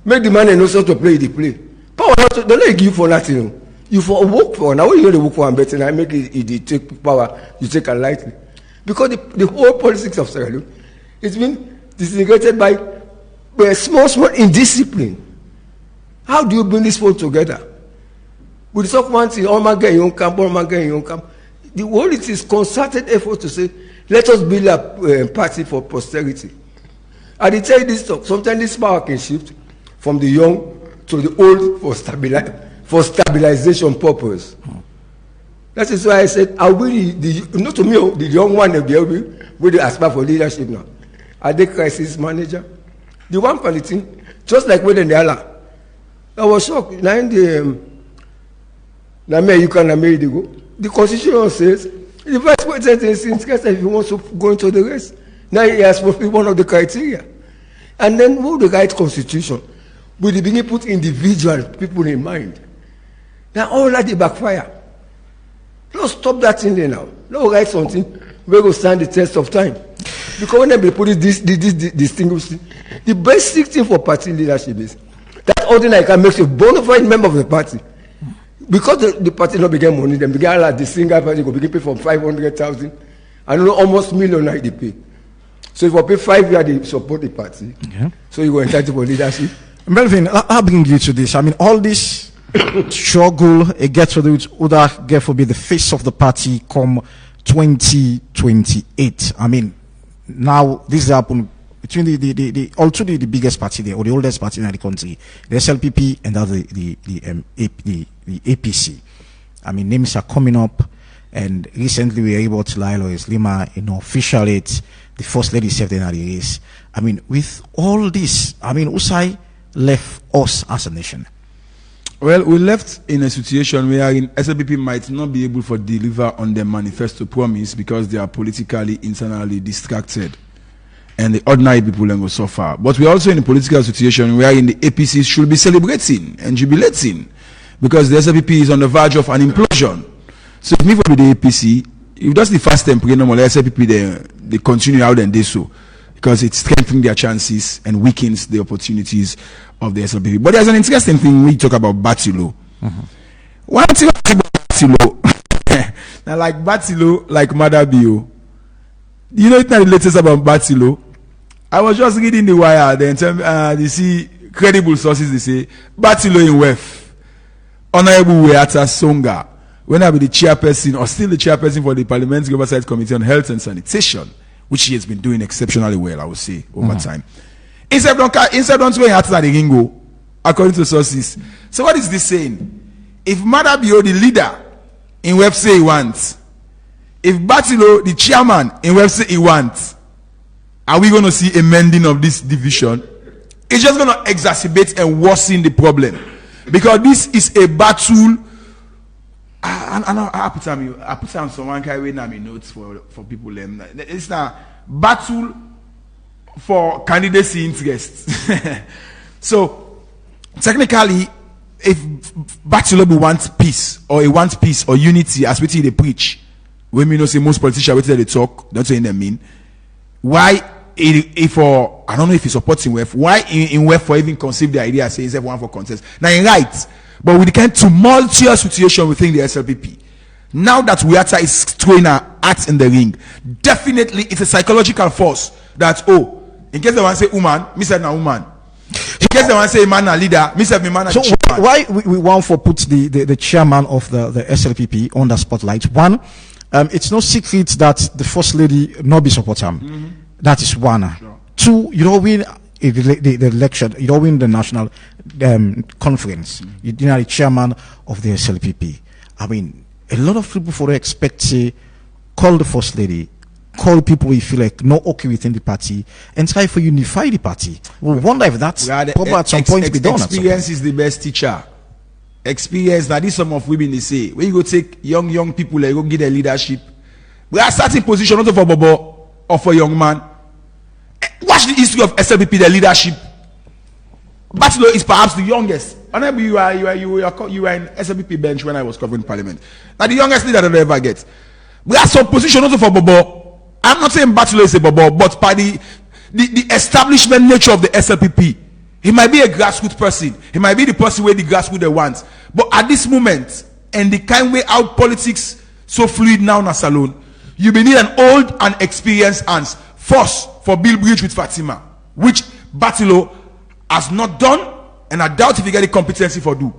Speaker 4: Make the man know how to play the play. Power not to, don't let give you for nothing. You for work for now. When you know the work for and better, I make it take power. You take it lightly, because the whole politics of Sierra Leone, it's been disintegrated by a small indiscipline. How do you bring this world together? We talk one thing, all man get your own camp, all man get your own camp. The world is concerted effort to say, let us build a party for posterity. I did tell you this talk. Sometimes this power can shift from the young to the old for stabilization purpose. That is why I said, I will not to me, the young one will aspire for leadership now. Are they crisis manager? The one quality, just like with the Allah. I was shocked. Now in the the Constitution says the vice president is interested if he wants to go into the race. Now he has fulfilled one of the criteria. And then with the right Constitution, we begin to put individual people in mind. Now all that they backfire. Let's stop that thing there now. Let's write something where will stand the test of time. Because when they put this distinguished, the basic thing for party leadership is that ordinary can make you a bona fide member of the party. Because the party not begin money, them begin like the single party go begin pay from 500,000, and almost million they pay. So if you pay 5 years, they support the party. Yeah. So you go entitled for leadership.
Speaker 1: Melvin, I'll bring you to this. I mean, all this struggle, it gets to the other, get for be the face of the party come 2028. I mean, now this happen between the biggest party there, or the oldest party in the country, the SLPP and the APC. I mean, names are coming up, and recently we were able to lie Lima, officiate the first lady served in the race. I mean, with all this, I mean, Usai left us as a nation.
Speaker 2: Well, we left in a situation where SLPP might not be able to deliver on their manifesto promise because they are politically, internally distracted. And the ordinary people will suffer. But we're also in a political situation wherein the APC should be celebrating and jubilating because the SLPP is on the verge of an implosion. So if me for the APC, if that's the first time, the SLPP, they continue how they do so because it strengthens their chances and weakens the opportunities of the SLPP. But there's an interesting thing we talk about Batilo. One thing about Batilo, now like Batilo, like Madabio. You know, it's not the latest about Batilo. I was just reading the wire. Then they see credible sources. They say Batilo in WEF, Honorable Weata Songa, when I be the chairperson or still the chairperson for the Parliamentary Oversight Committee on Health and Sanitation, which he has been doing exceptionally well, I would say, over time. Instead of doing at the Ringo, according to sources. So what is this saying? If Madabio, the leader in WEF, say he wants. If Batilo, the chairman in WEF, say he wants, are we going to see a mending of this division? It's just going to exacerbate and worsen the problem. Because this is a battle. I put some someone carry me notes for people. It's a battle for candidacy interests. So, technically, if Batilo wants peace, or he wants peace or unity, as we they preach, when we know say most politicians wait till they talk, don't say them mean. Why if I don't know if he supports in WEF, why in WEF for even conceive the idea says everyone for contest. Now in right, but with the kind of tumultuous situation within the SLPP, now that Weata is throwing her hat in the ring, definitely it's a psychological force that in case they want to say woman, me said na woman. In case they want to say man a leader, me said me man a chairman.
Speaker 1: So why we want to put the chairman of the SLPP on the spotlight? One, it's no secret that the first lady not be supporting him. That is one. Sure. Two, you don't win the election, you don't win the national conference. You're the chairman of the SLPP. I mean, a lot of people for expect to call the first lady, call people you feel like not okay within the party, and try to unify the party. We wonder if that's probably at some point be done.
Speaker 2: Experience is the best teacher. Experience, that is some of women they say. When you go take young people, like go give their leadership. We are starting position not for Bobo or for young man. Watch the history of SLPP, their leadership. Batilo is perhaps the youngest. Honorable, you were in SLPP bench when I was covering Parliament. Now the youngest leader that I ever get. We are some position also for Bobo. I'm not saying Batilo is a Bobo, but by the the establishment nature of the SLPP. He might be a grassroots person. He might be the person where the grassroots they want. But at this moment, and the kind way out politics so fluid now in a salon, you may need an old and experienced hands force for build bridge with Fatima, which Batilo has not done, and I doubt if he get the competency for do,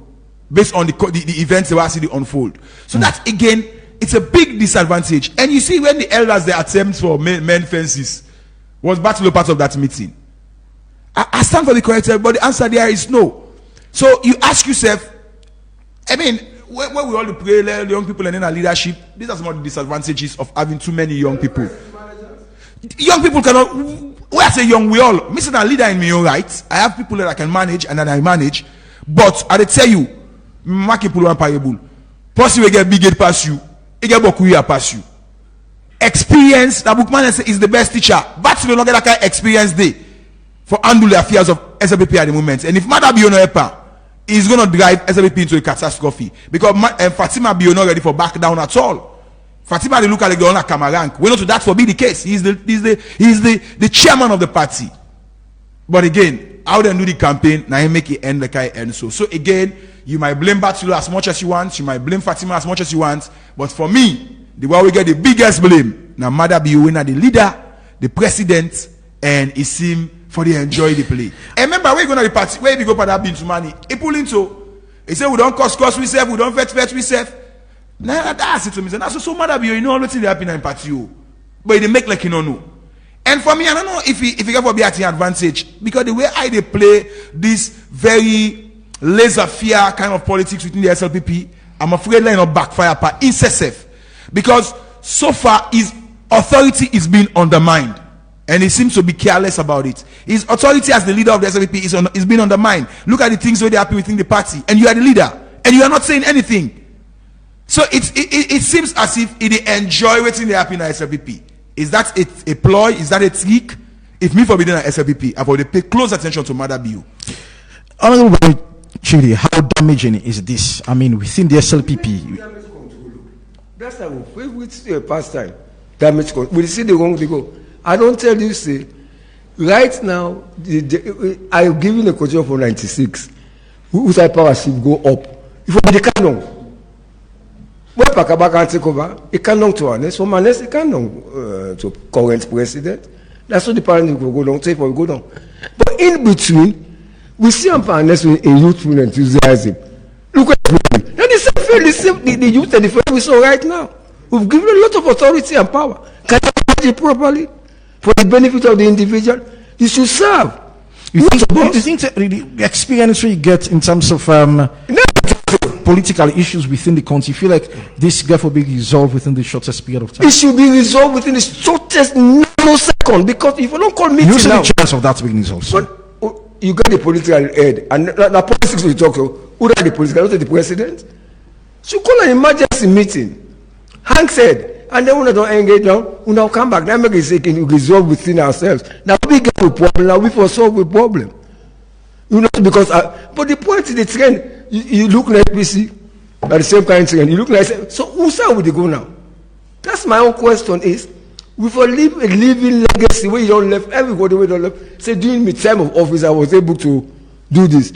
Speaker 2: based on the events they will see unfold. So that again, it's a big disadvantage. And you see, when the elders they attempt for men fences, was Batilo part of that meeting? I stand for the correct, but the answer there is no. So you ask yourself, I mean, when we all pray, the young people and then our leadership, these are some of the disadvantages of having too many young people. Young people cannot, when I say young, we all, missing a leader in my own right. I have people that I can manage and that I manage, but I tell you, market people one parable. Person will get big get past you, it get boku here past you. Experience, the bookman is the best teacher, but no longer that kind of experience day for handle the affairs of SLPP at the moment. And if Mother be on helper, he's going to drive SLPP into a catastrophe because Fatima be not ready for back down at all. Fatima they look at the owner Kamarank. We know to that for be the case. He's the chairman of the party. But again, how they do the campaign, now he make it end like I end so. So again, you might blame Batilo as much as you want, you might blame Fatima as much as you want, but for me, the way we get the biggest blame, now Mother be winner, the leader, the president, and it seems for the enjoy the play. And remember, we're going to the party where we go for that being to money. He pull into, he say we don't cost we serve, we don't vet we serve. Now that's it to me. So so Mother be you know all the things they happen in party you, but they make like you don't know. And for me, I don't know if he get for be at the advantage because the way they play this very laissez-faire kind of politics within the SLPP, I'm afraid they not backfire per incessive because so far his authority is being undermined. And he seems to be careless about it. His authority as the leader of the SLPP is being undermined. Look at the things where they happen within the party, and you are the leader, and you are not saying anything. So it seems as if he enjoy waiting they happen at SLPP. Is that a ploy? Is that a trick? If me forbidden at SLPP, I would pay close attention to Mother Bill.
Speaker 1: Honorable Chidi, how damaging is this? I mean, within the SLPP.
Speaker 4: That's how we see a pastime. Damage control. We see the wrong to go. I don't tell you, say, right now, I'm giving a control for 96. Whose power should go up? If we the canon, when Pakaba can take over, it cannot to honest, for Manes, it cannot to current president. That's what the parents will go down, take for go down. But in between, we see a partners with a youthful enthusiasm. Look at me. That is fairly simple. The youth and the family we saw right now. We've given a lot of authority and power. Can you manage it properly? For the benefit of the individual, you should serve.
Speaker 1: You think the experience we get in terms of political issues within the country, you feel like this gap will be resolved within the shortest period of time?
Speaker 4: It should be resolved within the shortest nanosecond because if you don't call meeting now, you see
Speaker 1: the chance of that being resolved.
Speaker 4: But you got the political head and the politics we talk to. Who are the political? Not the president. So you call an emergency meeting. Hank said. And then when we don't engage now, we now come back. Now make a second, we resolve within ourselves. Now we get a problem, now we solve the problem. You know, because, but the point is the trend, you look like PC, at the same kind of trend, you look like, so whose side would you go now? That's my own question is, we for live a living legacy where you don't left, everybody where you don't left, say during my time of office, I was able to do this.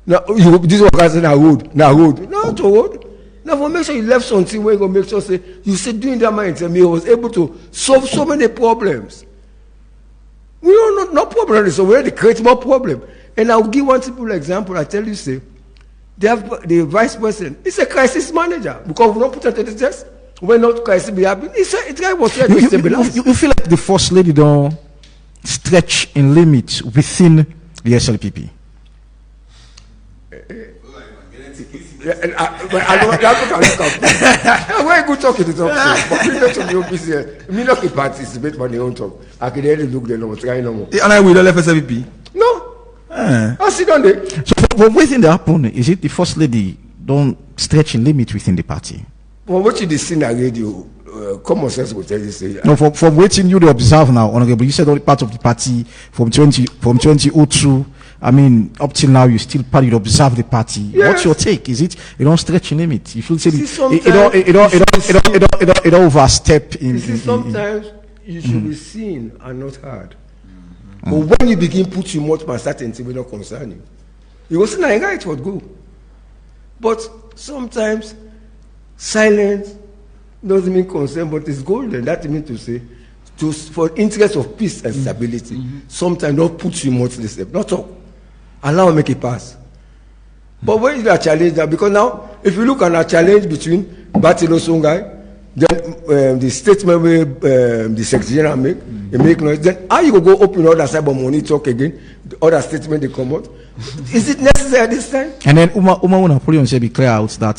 Speaker 4: Now, this was now road, not a road. Now, for make sure you left something where you go make sure say you said doing that mind tell me I was able to solve so many problems. We don't know no problem, so we already create more problem. And I'll give one simple example. I tell you, say, they have the vice president. He's a crisis manager because we don't put it to the test. When not crisis be happening, it's guy was here to stabilize.
Speaker 1: You feel like the first lady don't stretch in limits within the SLPP.
Speaker 4: I don't know. Why go talk to the talk? But we not to the office. Me not to participate on the own talk. I can only look there no more. Try no more.
Speaker 2: And I will left SLPP.
Speaker 4: No. I sit down there.
Speaker 1: So, but within the happen, is it the first lady don't stretch in limit within the party?
Speaker 4: Well, what you see on radio, common sense will tell you say.
Speaker 1: No, from waiting you to observe now, honorable. You said all part of the party from 2002. I mean, up till now, you still part. You observe the party. Yes. What's your take? Is it you don't stretch in limit? You feel say it overstep in.
Speaker 4: Sometimes you should be seen and not heard. But when you begin put too much uncertainty, will not concern you. You will say, "No, it would go." But sometimes silence doesn't mean concern, but it's golden. That means to say, for interest of peace and stability, sometimes don't put too much this step. Not talk. Allow make it pass. But when you are challenged, because now, if you look at a challenge between Batilo Songhai, then the statement where the Secretary General make noise, then how you go open the other side of money talk again, the other statement they come out? Is it necessary at this time?
Speaker 1: And then Uma Napoleon say be clear out that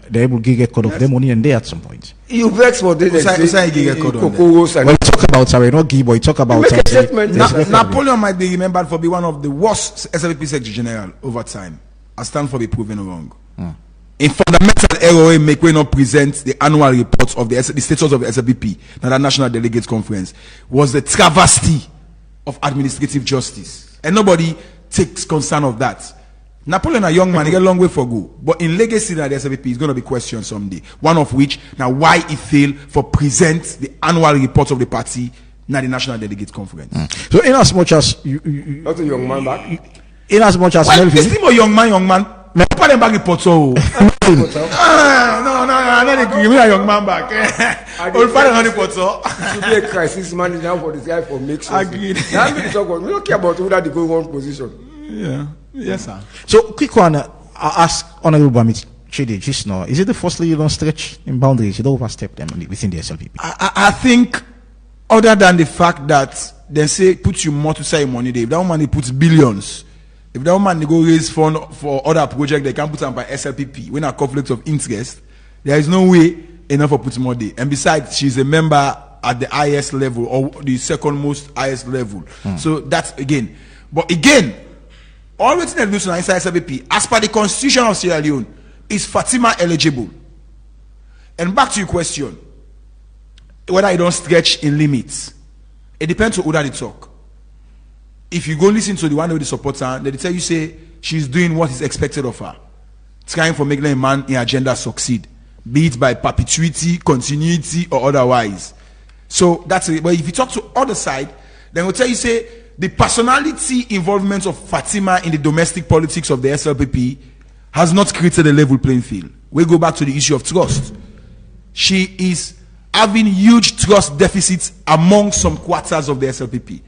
Speaker 1: they will get cut off their money and they at some point.
Speaker 4: You vex for this.
Speaker 1: Well, talk about sorry, not give boy. Talk about
Speaker 2: Napoleon might be remembered for being one of the worst SLPP Secretary General over time. I stand for be proven wrong. In fundamental error, make we not present the annual reports of the status of the SLPP, now the National Delegates Conference, was the travesty of administrative justice, and nobody takes concern of that. Napoleon, a young man, he got a long way for go. But in legacy, that the SLPP is going to be questioned someday. One of which, now why he failed for present the annual reports of the party, now the National Delegates Conference.
Speaker 1: So in as much as
Speaker 4: not a young man back.
Speaker 1: In as much as
Speaker 2: it's still a young man. Me put them back report so. No, give me a young man back. We'll find another report so.
Speaker 4: Should be a crisis manager for this guy for make sure.
Speaker 2: Agreed.
Speaker 4: Now we don't care about whether they go one position.
Speaker 2: Yeah. Yes, sir.
Speaker 1: So quick one, I ask Honorable Bamit Chidi just now. Is it the firstly you don't stretch in boundaries, you don't overstep them within the SLPP?
Speaker 2: I think, other than the fact that they say put you more to say money, if that money puts billions. If that man go raise fund for other projects, they can put them by SLPP. When a conflict of interest, there is no way enough for putting more there. And besides, she's a member at the highest level or the second most highest level. So that's again. But again, all written resolution inside SLPP, as per the Constitution of Sierra Leone, is Fatima eligible? And back to your question, whether it don't stretch in limits, it depends on who that they talk. If you go listen to the one with the supporter, they tell you say she's doing what is expected of her, trying for making a man in agenda succeed, be it by perpetuity, continuity, or otherwise. So that's it. But if you talk to other side, then we'll tell you say the personality involvement of Fatima in the domestic politics of the SLPP has not created a level playing field. We go back to the issue of trust. She is having huge trust deficits among some quarters of the SLPP.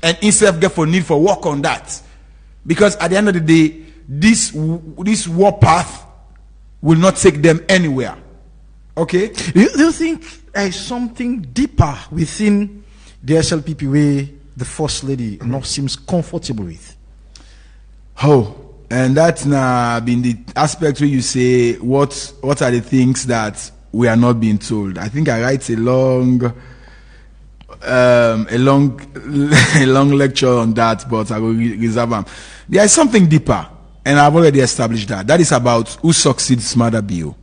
Speaker 2: And instead of therefore need for work on that, because at the end of the day, this war path will not take them anywhere. Okay?
Speaker 1: Do you think there is something deeper within the SLPP where the First Lady not seems comfortable with?
Speaker 2: Oh, and that's been the aspect where you say what are the things that we are not being told. I think I write a long lecture on that, but I will reserve them. There is something deeper, and I've already established that. That is about who succeeds Mother Bio.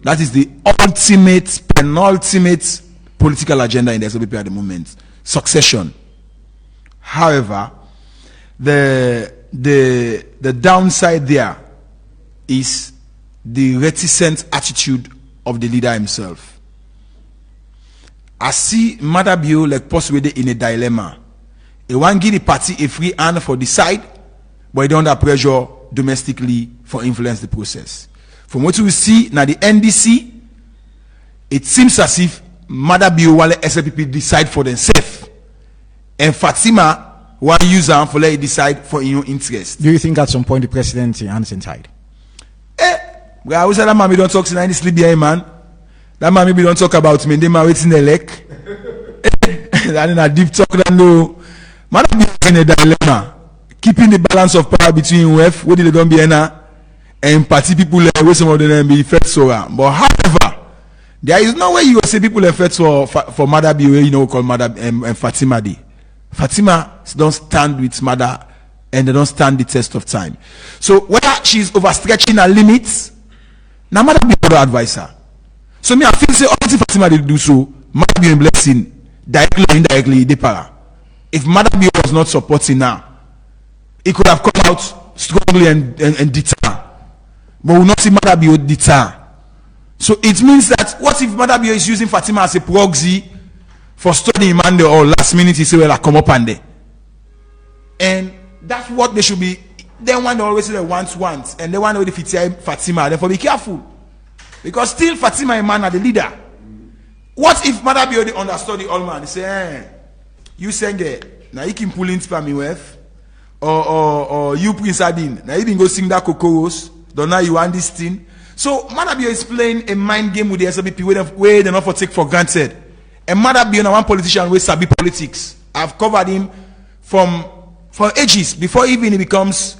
Speaker 2: That is the ultimate, penultimate political agenda in the SLPP at the moment. Succession. However, the downside there is the reticent attitude of the leader himself. I see Mother Bio like possibly in a dilemma. He want give the party a free hand for decide, but he don't under pressure domestically for influence the process. From what we see now the NDC, it seems as if Mother Bio will let SLPP decide for themselves, and Fatima will use her for let it decide for your interest.
Speaker 1: Do you think at some point the president hands inside?
Speaker 2: Well, I was that man we don't talk to any sleep behind man. That man maybe don't talk about me. They might wait in the leg. That in a deep talk that no. Man be in a dilemma. Keeping the balance of power between WEF, where they don't be and party people where some of them be effect so. But however, there is no way you will say people effect for Mother Bio, you know, called Mother and Fatima Day. Fatima don't stand with Mother and they don't stand the test of time. So whether she's overstretching her limits, now Mother Bio advise her. So me I feel say all the Fatima they do so might be a blessing directly or indirectly they para. If Mother Bio was not supporting her, it could have come out strongly and deter. But we will not see Mother Bio deter. So it means that what if Mother Bio is using Fatima as a proxy for studying Monday or last minute he say well I come up and there. And that's what they should be. Then one they always say they want, and they want to defeat Fatima. Therefore be careful. Because still Fatima and man are the leader. What if Mother Biode understood the old man? He say, you sing it. Now you can pull in for me with, or you Prince Adin. Now you can go sing that Kokoros. Don't know you want this thing. So Mother Biode is playing a mind game with the SLPP where they not for take for granted. And Mother Biode one politician with sabi politics. I've covered him for ages before even he becomes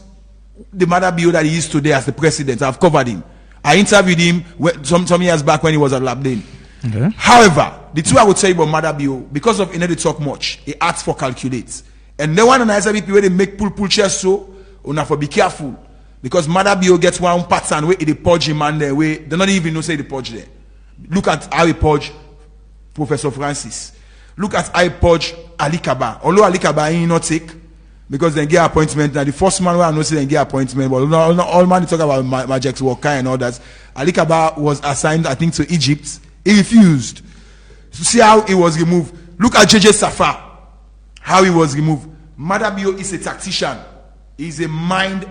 Speaker 2: the Mother Biode that he is today as the president. I've covered him. I interviewed him some years back when he was at Labdane. Okay. However, the two I would say about Mother Biode, because of he never talk much, he asks for calculates. And they want an SLPP where they make pull chairs so, una for be careful. Because Mother Biode gets one pattern where they purge him and where they not even know say they purge there. Look at how he purge Professor Francis. Look at how he purge Ali Kaba. Although Ali Kaba he not take, because they get appointment. Now the first man where I know say they get appointment, but all man talk about Majek's Walker and all that. Ali Kaba was assigned, I think, to Egypt. He refused. So see how he was removed. Look at JJ Safar, how he was removed. Mother Biode is a tactician. He's a mind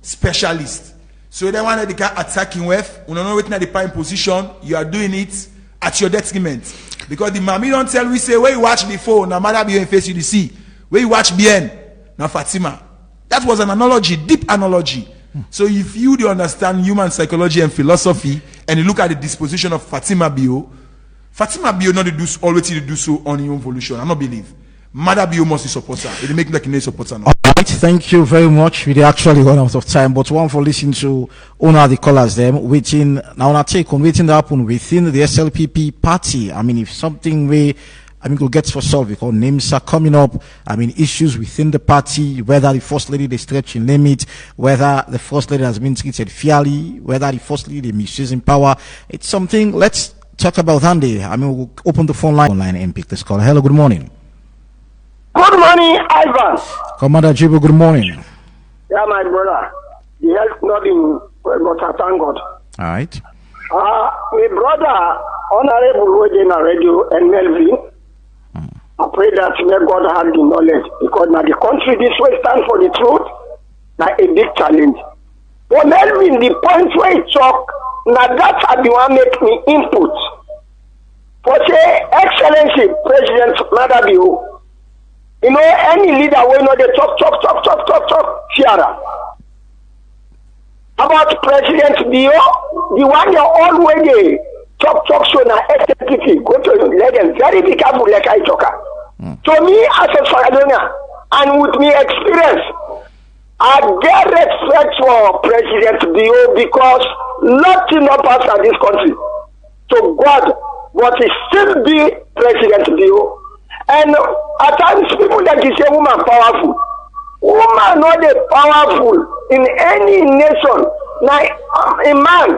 Speaker 2: specialist. So they want to attack him with. You don't know waiting at the prime position. You are doing it at your detriment. Because the mommy don't tell we say where you watch before. Now Mother Biode in face you see. Where you watch bien. Now Fatima. That was an analogy, deep analogy. So if you do understand human psychology and philosophy, and you look at the disposition of Fatima Biode not do always do so on your own volition. I don't believe. Mother Biode must be supporter. It make like a supporter now.
Speaker 1: All right, thank you very much. We actually run out of time, but one for listening to one the callers them waiting now on a take on waiting to happen within the SLPP party. I mean, if something we'll get for solve because names are coming up. I mean, issues within the party, whether the first lady they stretch in limit, whether the first lady has been treated fairly, whether the first lady misusing power. It's something. Let's talk about Andy. I mean, we'll open the phone line and pick this call. Hello, good morning.
Speaker 6: Good morning, Ivan.
Speaker 1: Commander Jibo, good morning.
Speaker 6: Yeah, my brother. The health nothing, but I thank God.
Speaker 1: All right.
Speaker 6: My brother, Honorable Rodina Radio and Melvin, I pray that may God have the knowledge because now the country this way stand for the truth, now a big challenge. For Melvin, the point where he talk, now that's how the one make me input. For say, Excellency President Mother Biode, you know, any leader will know they talk, Fiara. About President Biode, the one you always talk, so now SLPP, go to let them very be careful like I talk. To me, as a Faradona, and with me experience, I get respect for President Biode because nothing not pass in this country. So God, but he still be President Biode. And at times people that you say woman powerful. Woman not powerful in any nation. Now a man.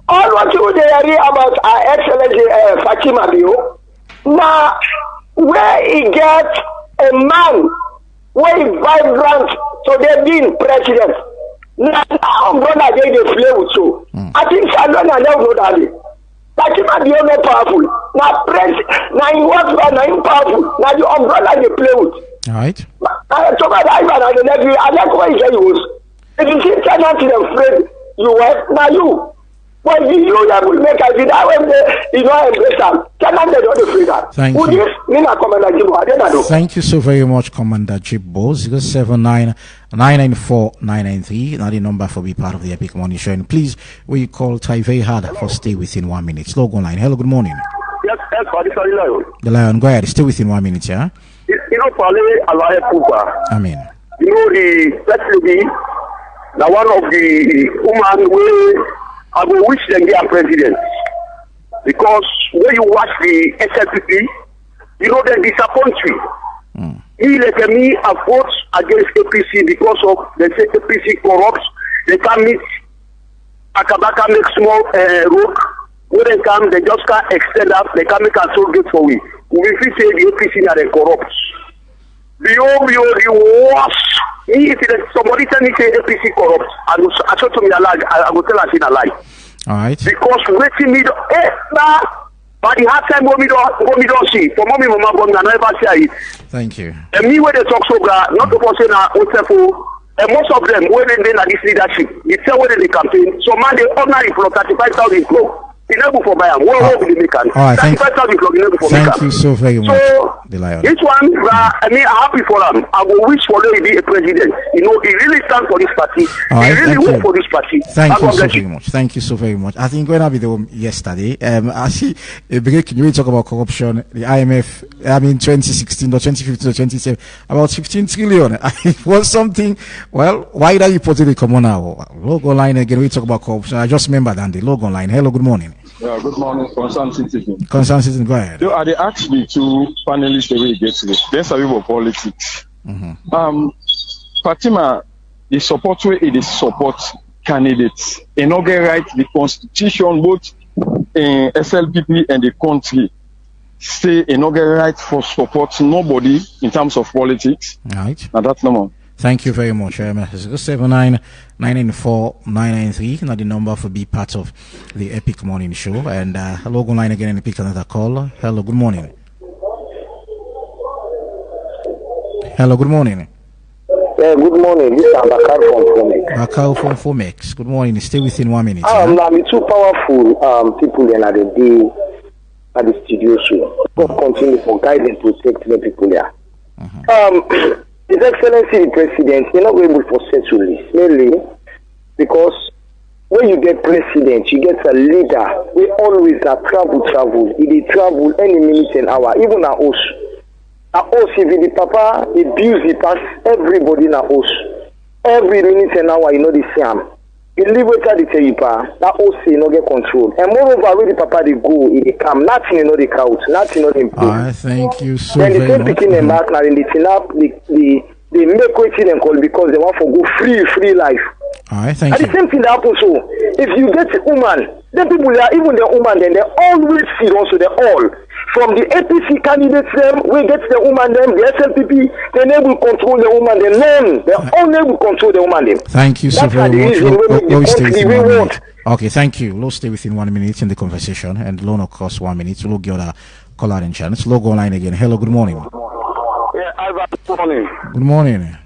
Speaker 6: All what you hear about our Excellency Fatima Biode. Now where he get a man where he vibrant so they being president. Now I'm gonna get the play with you. I think Salona never know that. Fatima Biode not powerful. Now now he works for now him powerful. Now the umbrella they play with.
Speaker 1: All right.
Speaker 6: I talk about Ivan and the nephew. I like what he said he was. If you see turn out to them afraid, you were now you. But you that will make us that when they embrace them. Turn out they don't afraid that.
Speaker 1: Thank you. Thank you so very much, Commander Jibbo. 079-994-993. Now the number for be part of the Epic Morning Show. And please, we call try very hard for stay within 1 minute. Slogan line. Hello, good morning.
Speaker 6: Yes, sorry, Lion.
Speaker 1: The Lion, go ahead. Stay within 1 minute, yeah?
Speaker 6: You know, Pale Alaye Pupa.
Speaker 1: Amen.
Speaker 6: You know, the first lady, the one of the woman where I will wish them their president. Because when you watch the SLPP, you know they disappoint you. He let me vote against APC because of they say APC corrupt. They can meet Akabaka make small road. When they come, they just can't extend up. They can make a toll gate for we. We feel say the APC are corrupt. The worst. If somebody tell me say APC corrupt, I will tell us in a lie.
Speaker 1: All right.
Speaker 6: Because waiting me But the hard time we don't see. For mommy, mama, but I never see it.
Speaker 1: Thank you.
Speaker 6: And me when they talk so bad, not to say na and most of them when they na this leadership, it's say when they campaign. So man, they ordinary for 35,000 flow. For buy all
Speaker 1: right, thank you so very much.
Speaker 6: So, this one, I mean, I'm happy for them. I will wish for them to be a president. You know, he really stands for this party.
Speaker 1: Right,
Speaker 6: he really works for this party.
Speaker 1: Thank you so very much. Thank you so very much. I think when I be the one yesterday, I see a break. You talk about corruption, the IMF. I mean, 2016 or 2015 or 2017, about 15 trillion. It was something. Well, why did you put it? Come on now. Logo line again. We talk about corruption. I just remember that the logo line. Hello, good morning.
Speaker 7: Yeah, good morning, concerned citizen.
Speaker 1: Concerned citizen, go ahead.
Speaker 7: So, they asked the two panelists the way it gets it. There's a bit of politics. Fatima, the support way it is support candidates. Inaugurate the constitution, both in SLPP and the country. Say inaugurate for support nobody in terms of politics.
Speaker 1: Right.
Speaker 7: And that's no more.
Speaker 1: Thank you very much. 079-994-993. Now the number for be part of the Epic Morning Show. And hello, good line again and pick another call. Hello, good morning. Hello, good morning.
Speaker 6: Yeah, good morning. This is Bakar from Fomex.
Speaker 1: Bakar from Fomex. Good morning. Stay within 1 minute.
Speaker 6: I'm two powerful people in the day at the studio show. God continue for guiding, protect the people there. His Excellency the President, you're not able to settle this, mainly because when you get president, you get a leader. We always travel. He travel any minute an hour, even our host. Our host, if the papa, he abuse, he pass everybody in our host. Every minute an hour, you know the same. He live with the table, that host, you know, get control. And moreover, when the papa, they go, he come, nothing, you know, the couch, nothing, you know, the improve.
Speaker 1: I thank you so
Speaker 6: then
Speaker 1: very much.
Speaker 6: Then they take them back now, and they make waiting and call because they want to go free life.
Speaker 1: Alright, thank
Speaker 6: and
Speaker 1: you.
Speaker 6: The same thing that happens. So if you get a woman, then people are even the woman, then they always see also they all from the APC candidates them, we get the woman them, the SLPP, they never control the woman, they learn, they all never control the woman them.
Speaker 1: Thank you so
Speaker 6: That's
Speaker 1: very much.
Speaker 6: We'll
Speaker 1: stay within 1 minute. Okay, thank you. We'll stay within 1 minute in the conversation and Leone across 1 minute. We'll get a call out in chance. Logo online again. Hello, good morning.
Speaker 6: Good morning.
Speaker 1: Good morning.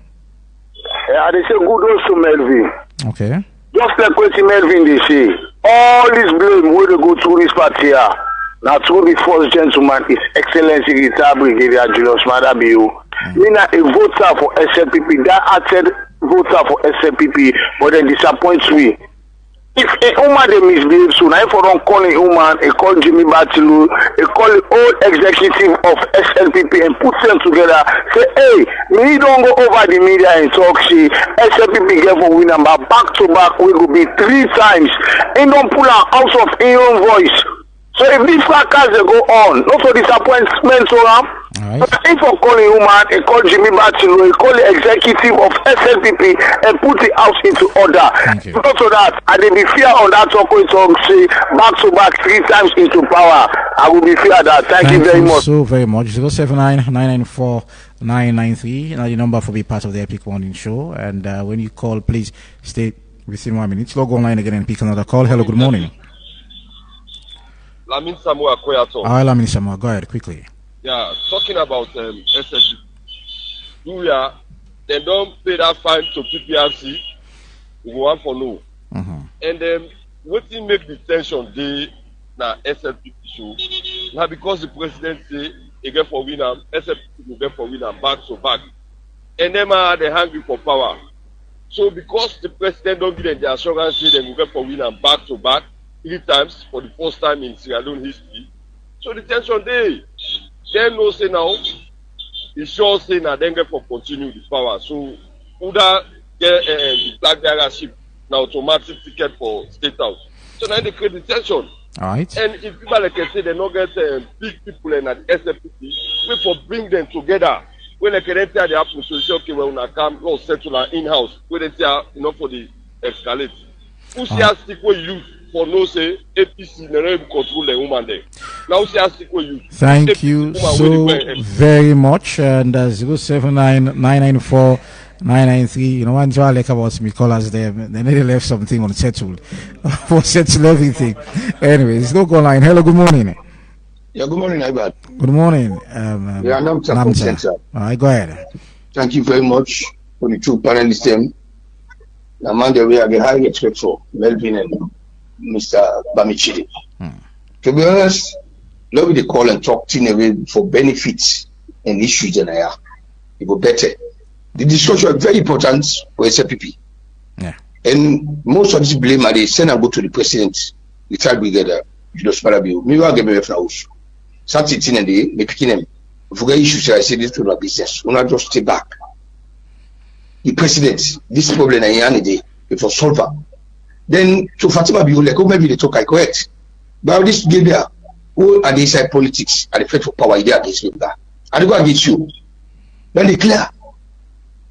Speaker 6: I say kudos to Melvin.
Speaker 1: Okay.
Speaker 6: Just like what Melvin they say, all this blame will go through this party here. Now through the first gentleman, His Excellency Retired Brigadier Julius Madabio. Me na a voter for SLPP, that acted voter for SLPP, but then disappoints me. If a woman they misbehave soon, I for don't call a woman, I call Jimmy Batilu, I call the old executive of SLPP and put them together. Say, hey, me don't go over the media and talk. See, SLPP get for winner, but back to back we will be 3 times. And don't pull out of your own voice. So if these fracas they go on, not for disappointment, so
Speaker 1: Right.
Speaker 6: if I call a woman, I call Jimmy Batilu, I call the executive of SLPP and put the house into order.
Speaker 1: Thank you.
Speaker 6: Because of that, I will be fear on that talk, say back to back 3 times into power. I will be fear that. Thank you very much.
Speaker 1: So very much. 079-994-993. Now the number for be part of the Epic Morning Show. And when you call, please stay within 1 minute. Log online again and pick another call. Hello, good morning.
Speaker 8: Lamin Samoa Koyato.
Speaker 1: Lamin Samoa, go ahead quickly.
Speaker 8: Yeah, talking about SLPP. They don't pay that fine to PPRC. We want for no. And what thing make the tension they na SLPP show? Now because the president say he get for winner, SLPP will get for winner back to back. And them are they hungry for power. So because the president don't give them the assurance say they will get for winner back to back 3 times for the first time in Sierra Leone history. So the tension they no say now, it's sure say now then get for continue the power. So Uda get the Flagbearership now automatic ticket for State House. So now they create the tension.
Speaker 1: All right.
Speaker 8: And if people like I say they not get big people in at SLPP, we for bring them together. When they can enter the happen, so say okay, well we come, let's settle our in-house. When they say for the escalate. Who see us stick with you? For no say APC never control the woman there. Now see us stick with you.
Speaker 1: Thank you so very much. And 079-994-993. You know, one thing I like about me callers there, they nearly left something unsettled. For settle everything. Anyways, don't go online. Hello, good morning.
Speaker 9: Yeah, good morning, Ibad.
Speaker 1: Good morning.
Speaker 9: Yeah,
Speaker 1: Namsa. All right, go ahead.
Speaker 9: Thank you very much for the two panelists. The man that we have a high respect for, Melvin and Mr. Bamichidi. To be honest, love the call and talk thing away for benefits and issues and it will better. The discussion is very important for SLPP.
Speaker 1: Yeah.
Speaker 9: And most of this blame are they send and go to the president. We try together. You know, Sparabi. Me wa get me from house. Something and they me picking them. If we get issues, I say this to my business. We not just stay back. The president, this problem I am day, it was solver. Then to Fatima be like, oh maybe they talk I correct. But this game there, who are the inside politics and the fight for power idea against me that. I go against you. Then they clear.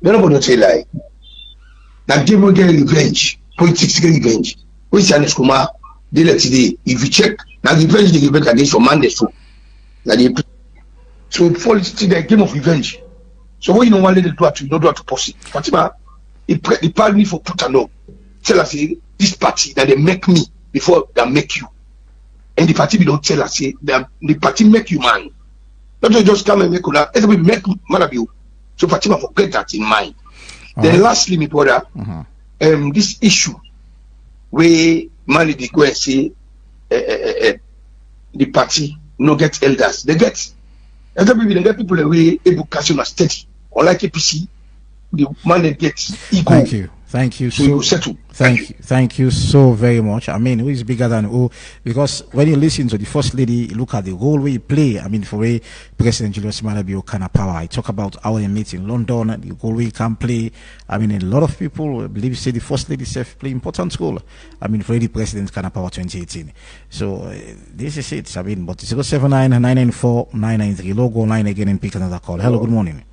Speaker 9: Then nobody say lie. Now game will get revenge. Politics get revenge. Which is Kuma, they let today. If you check, now the revenge they give back against your mandate too. So politics is a game of revenge. So what you don't want to do you don't do to post it. Fatima, he pardon me for put along. Tell us this party that they make me before they make you. And the party we don't tell us that the party make you man. Not just come and make una. Everybody make man of you. So Fatima forget that in mind. Then lastly, my brother, this issue where man they go and say the party no get elders. They get everybody, they get people away education are steady. Unlike APC, the man they get ego.
Speaker 1: Thank you.
Speaker 9: So settle.
Speaker 1: Thank you so very much. I mean, who is bigger than who? Because when you listen to the First Lady, look at the role we play. I mean, for a President Julius Malabio kind of power. I talk about our meet in London, the role we can play. I mean, a lot of people believe say the First Lady self play important role. I mean, for the President kind of power 2018. So this is it. I mean, but 079-994-993. Logo line again and pick another call. Hello, good morning.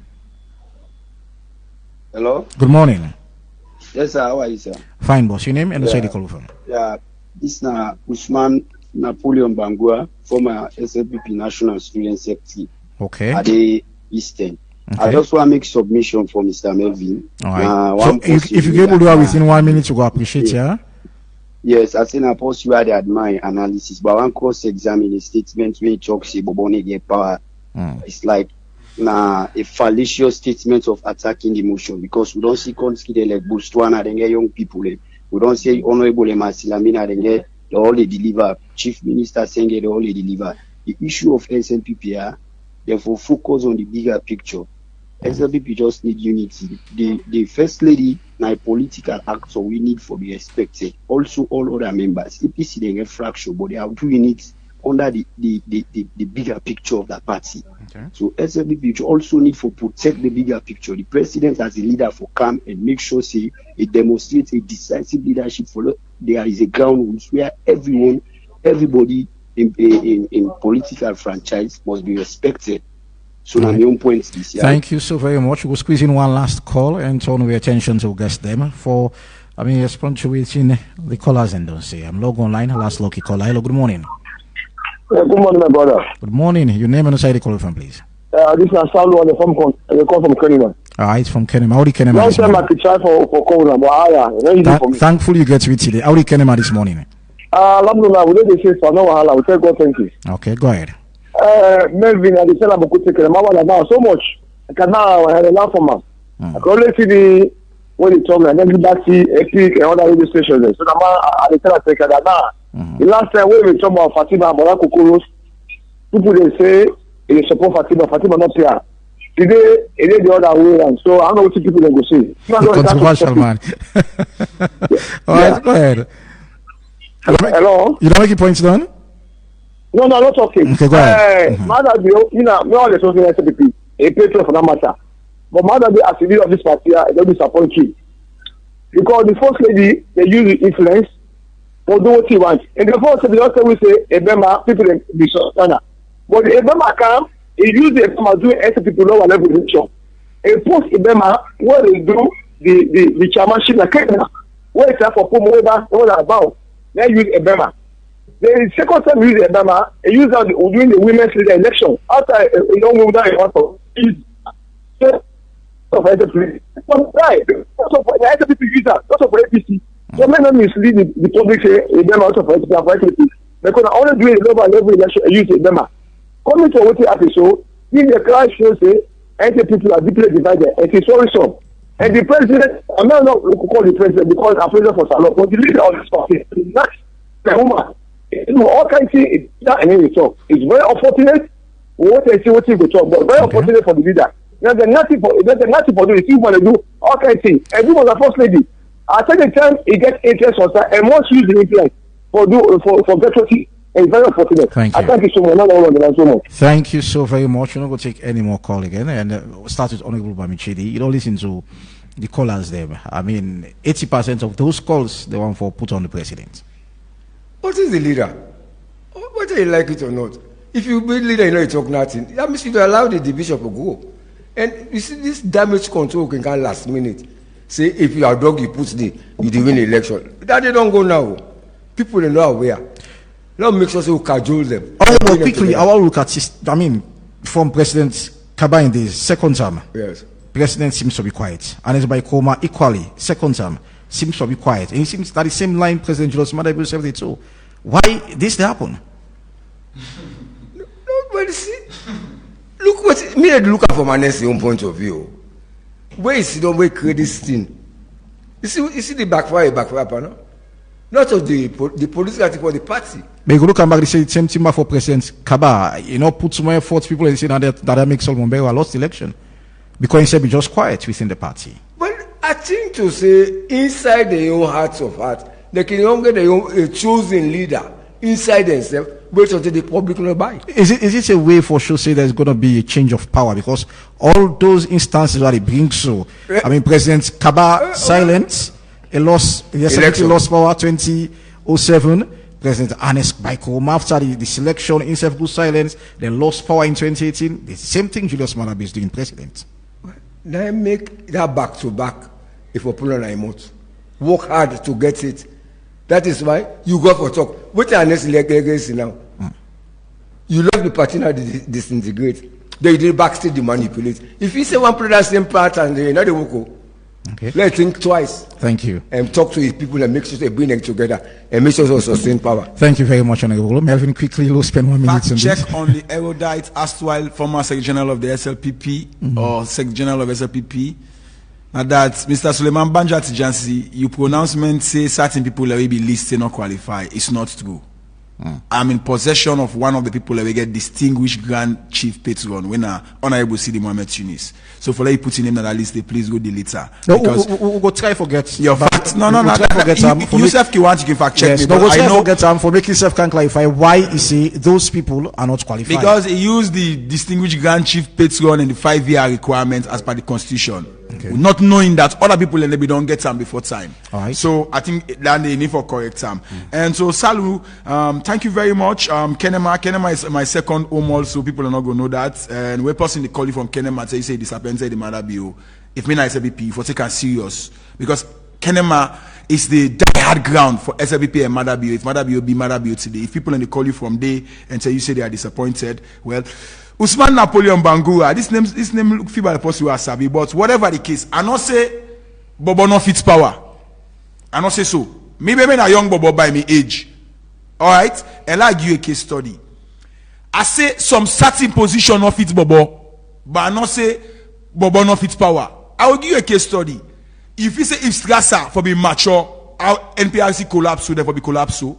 Speaker 10: Hello.
Speaker 1: Good morning.
Speaker 10: Yes, sir. How are you, sir?
Speaker 1: Fine, boss. Your name and the call from?
Speaker 10: Yeah, this is Usman Napoleon Bangua, former SLPP National Student Secretary.
Speaker 1: Okay.
Speaker 10: At the Eastern. Okay. I just want to make submission for Mr. Melvin.
Speaker 1: All right. So if you're able to do it within 1 minute, you go appreciate
Speaker 10: yeah. Yes, I think I post you had my analysis, but one cross-examine a statement when you talk say Bobone get power. It's like a fallacious statement of attacking the motion because we don't see country they like Botswana, they get young people. We don't say Honorable Masilamina, they get they all they deliver. Chief Minister saying they all they deliver. The issue of SLPP, therefore focus on the bigger picture. SLPP just need unity. The First Lady, now a political actor, we need for be respected. Also, all other members. APC they get fracture, but they are doing it under the bigger picture of that party. Okay. So SLPP also need for protect the bigger picture. The president as a leader for come and make sure say it demonstrates a decisive leadership for there is a ground rules where everybody in political franchise must be respected. So now my own point is
Speaker 1: Thank you so very much. We'll squeeze in one last call and turn our attention to guest them for punctuating the callers and don't say I'm logo online, last lucky caller. Hello, good morning.
Speaker 6: Good morning, my brother.
Speaker 1: Good morning. Your name and the side call from, please.
Speaker 6: This is Salu on the phone call. I call from Kenema.
Speaker 1: All right, from Kenema. How do you Kenema?
Speaker 6: Long time I could try for Corona, but
Speaker 1: thankfully you get to it today. How do you Kenema this morning?
Speaker 6: Alhamdulillah, we don't say for no wahala. We tell God thank you.
Speaker 1: Okay, go ahead.
Speaker 6: Melvin, I tell him to take Kenema now so much. I can now have a laugh for me. I can only see when he told me, and then back see Epic and other radio stations. So now I tell him to take that now. The last time when we talk about Fatima Morakokoros, people they say they support Fatima not here. Today it is the other way around. So I don't know what people they go say.
Speaker 1: Controversial man. All right, go ahead.
Speaker 6: Hello.
Speaker 1: You don't make your points done?
Speaker 6: No, not talking.
Speaker 1: Okay, go ahead.
Speaker 6: Mother, you know, me all the social SLPP, a patron for that matter. But Mother, as the leader of this party, they don't disappoint you because the First Lady they use the influence. Or do what he wants. And the first they also will say Ebema people in the Ghana. But the Ebema come, he use the Ebema doing SLPP lower level election. A post Ebema where they do the chairmanship like Kenya, where it's for Pomoda, all about. They use Ebema. The second time we use Ebema, they use that during the women's leader election. After a young woman that also is of SLPP. Right. So for the SLPP user, also for APC. So many mislead the public say them also for SLPP because I only do a lower level election use Ebema. Coming to what you have to show, if the crowd shows say SLPP are deeply divided, it is worrisome. And the president, I'm not call the president because I'm president for Salon, but the leader of this party is not the woman. All kinds of things, it's very unfortunate. We want to see what he will talk, but very unfortunate for the leader. There's nothing for doing. If want to do all kinds of things. And we was a first lady. At the time, he gets interest on that and must use the influence for veterans. It's very unfortunate.
Speaker 1: Thank you.
Speaker 6: Thank you so much. So much.
Speaker 1: Thank you so very much. We're not going to take any more call again. And we'll start with Honorable Bamichidi. You don't listen to the callers there. I mean, 80% of those calls, they want for put on the president.
Speaker 4: What is the leader? Whether you like it or not. If you be leader, you talk nothing. That means you allow the bishop to go. And you see, this damage control can come last minute. Say, if you are dog, you put you win the election. That they don't go now. People are not aware. Now make sure we cajole them.
Speaker 1: Well, quickly, I will look at this. I mean, from President Kaba in the second term,
Speaker 4: yes,
Speaker 1: President seems to be quiet. And it's by Koma equally, second term, seems to be quiet. And it seems that the same line President Julius Madabio 72. Why this happen?
Speaker 4: Nobody see. Look what me look at from an own point of view. Where is it? Don't wait create this thing. You see the backfire, no? Not of the political for the party.
Speaker 1: But you look at the same thing for President Kaba. You know, put some effort. People say that makes Solomon Bera lost the election because he said be just quiet within the party.
Speaker 4: But I think to say inside their own hearts of heart, they can only get their own chosen leader inside themselves. Wait until the public will buy.
Speaker 1: Is it a way for sure say there's going to be a change of power because all those instances that it brings so, I mean, President Kaba silence. He lost power 2007. President Ernest Baiko, after the selection, instead of good silence, they lost power in 2018. The same thing Julius Malaba is doing, president.
Speaker 4: Now make that back to back if we pull on a remote. Work hard to get it. That is why you go for talk. What are next legacy now? You love the party now disintegrate. They did backstage the manipulate. If you say one product same part and they another will go.
Speaker 1: Okay.
Speaker 4: Let's think twice.
Speaker 1: Thank you.
Speaker 4: And talk to his people and make sure they bring them together and make sure they sustain power.
Speaker 1: Thank you very much, Honorable. Melvin, quickly, we'll spend 1 minute.
Speaker 2: Fact check on the erudite, erstwhile former Secretary General of the SLPP or Secretary General of SLPP. Now that Mr. Suleiman Banja Tijansi, your pronouncement say certain people will be listed not qualify. It's not true. I'm in possession of one of the people that will get distinguished Grand Chief Patron when Honorable Sidi Mohamed Tunis. So for you putting him on that list, please go delete her.
Speaker 1: Because we'll go try forget
Speaker 2: your fact. No. You self you want you can fact check me.
Speaker 1: But I know forget for making self can clarify why you say those people are not qualified.
Speaker 2: Because he used the distinguished Grand Chief Patron and the 5-year requirement as per the Constitution. Okay. Not knowing that other people and they don't get time before time.
Speaker 1: All right.
Speaker 2: So I think that they need for correct time. And so Salu, thank you very much. Kenema is my second home also. People are not going to know that. And we're passing the call from Kenema to say disappointed the matter bill. If me na SLPP, for take us serious. Because Kenema is the die-hard ground for SLPP and Madabio. If Madabio be Madabio today, if people and they call you from there and say you say they are disappointed, well, Usman Napoleon Bangura, this name look feel by the person who are savvy, but whatever the case, I not say Bobo no fits power. I not say so. Maybe I'm a young Bobo by me age. Alright? And I give you a case study. I say some certain position no fits Bobo, but I not say Bobo no fits power. I will give you a case study. If you say if Strasser for be mature, our NPRC collapse, so therefore be collapse so.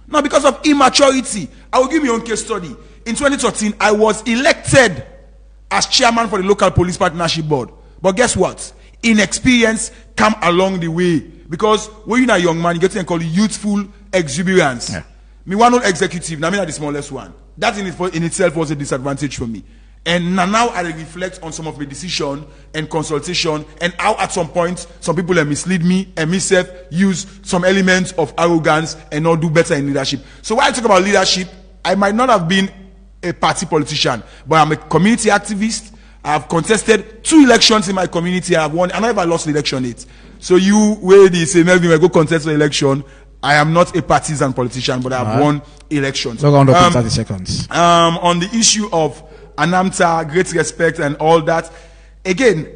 Speaker 2: Now because of immaturity, I will give you own case study. In 2013, I was elected as chairman for the local police partnership board. But guess what? Inexperience come along the way. Because when you're a young man, you get to call it youthful exuberance. Yeah. Me one not executive, now me not the smallest one. That in itself was a disadvantage for me. And now I reflect on some of my decision and consultation and how at some point some people have mislead me and myself use some elements of arrogance and not do better in leadership. So when I talk about leadership, I might not have been a party politician, but I'm a community activist. I have contested 2 elections in my community. I have won, and I never lost the election yet. So you, where they say, Melvin, I go contest the election. I am not a partisan politician, but I have won elections.
Speaker 1: So 30 seconds.
Speaker 2: On the issue of Anamta, great respect and all that. Again,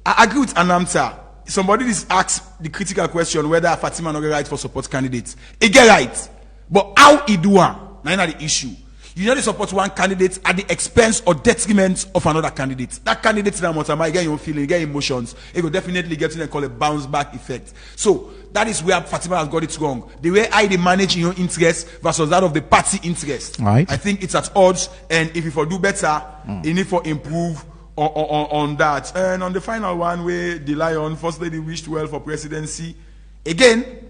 Speaker 2: I agree with Anamta. Somebody just asked the critical question whether Fatima not get right for support candidates. He get right. But how he do one? Now the issue. You don't support one candidate at the expense or detriment of another candidate. That candidate now must get your feeling, get emotions. It will definitely get in and call a bounce back effect. So that is where Fatima has got it wrong. The way I manage your interest versus that of the party interest.
Speaker 1: Right.
Speaker 2: I think it's at odds, and if you do better, you need to improve on that. And on the final one, where the Lion First Lady wished well for presidency, again.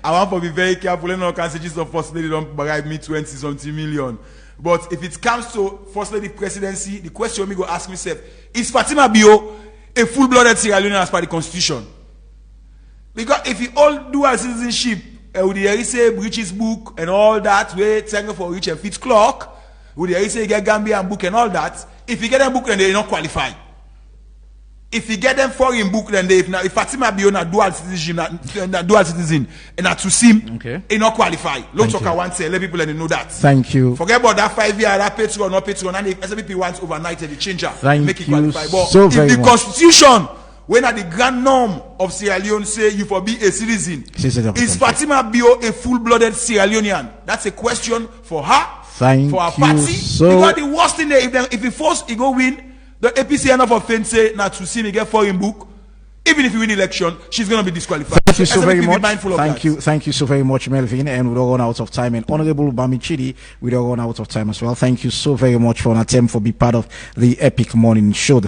Speaker 2: I want to be very careful. You know, cancellations of First Lady don't bribe me 20-something million. But if it comes to First Lady presidency, the question me go ask myself: is Fatima Bio a full-blooded Sierra Leonean as per the constitution? Because if you all dual citizenship, would you say British book and all that, where thank for reach a fit clock, would you say get Gambian book and all that? If you get them book, then they don't qualify. If you get them foreign book, then they if Fatima be on a dual citizen, and not to sim,
Speaker 1: okay,
Speaker 2: it not qualify. Look, talk I want to say, let people know that.
Speaker 1: Thank you.
Speaker 2: Forget about that 5 year, that Patreon, not Patreon, and if SLPP wants overnight the changer, make it qualify. But
Speaker 1: so
Speaker 2: if the constitution, when at the grand norm of Sierra Leone say you for be a citizen, is Fatima Bio a full-blooded Sierra Leonean? That's a question for her, for our party. Because the worst thing there, if he force he go win. The APC enough offense say not to see me get foreign book. Even if you win election, she's going to be disqualified.
Speaker 1: Thank you so very much.
Speaker 2: Thank
Speaker 1: you so very much, Melvin. And we don't run out of time. And Honorable Bami Chidi, we don't run out of time as well. Thank you so very much for an attempt for being part of the Epic Morning Show.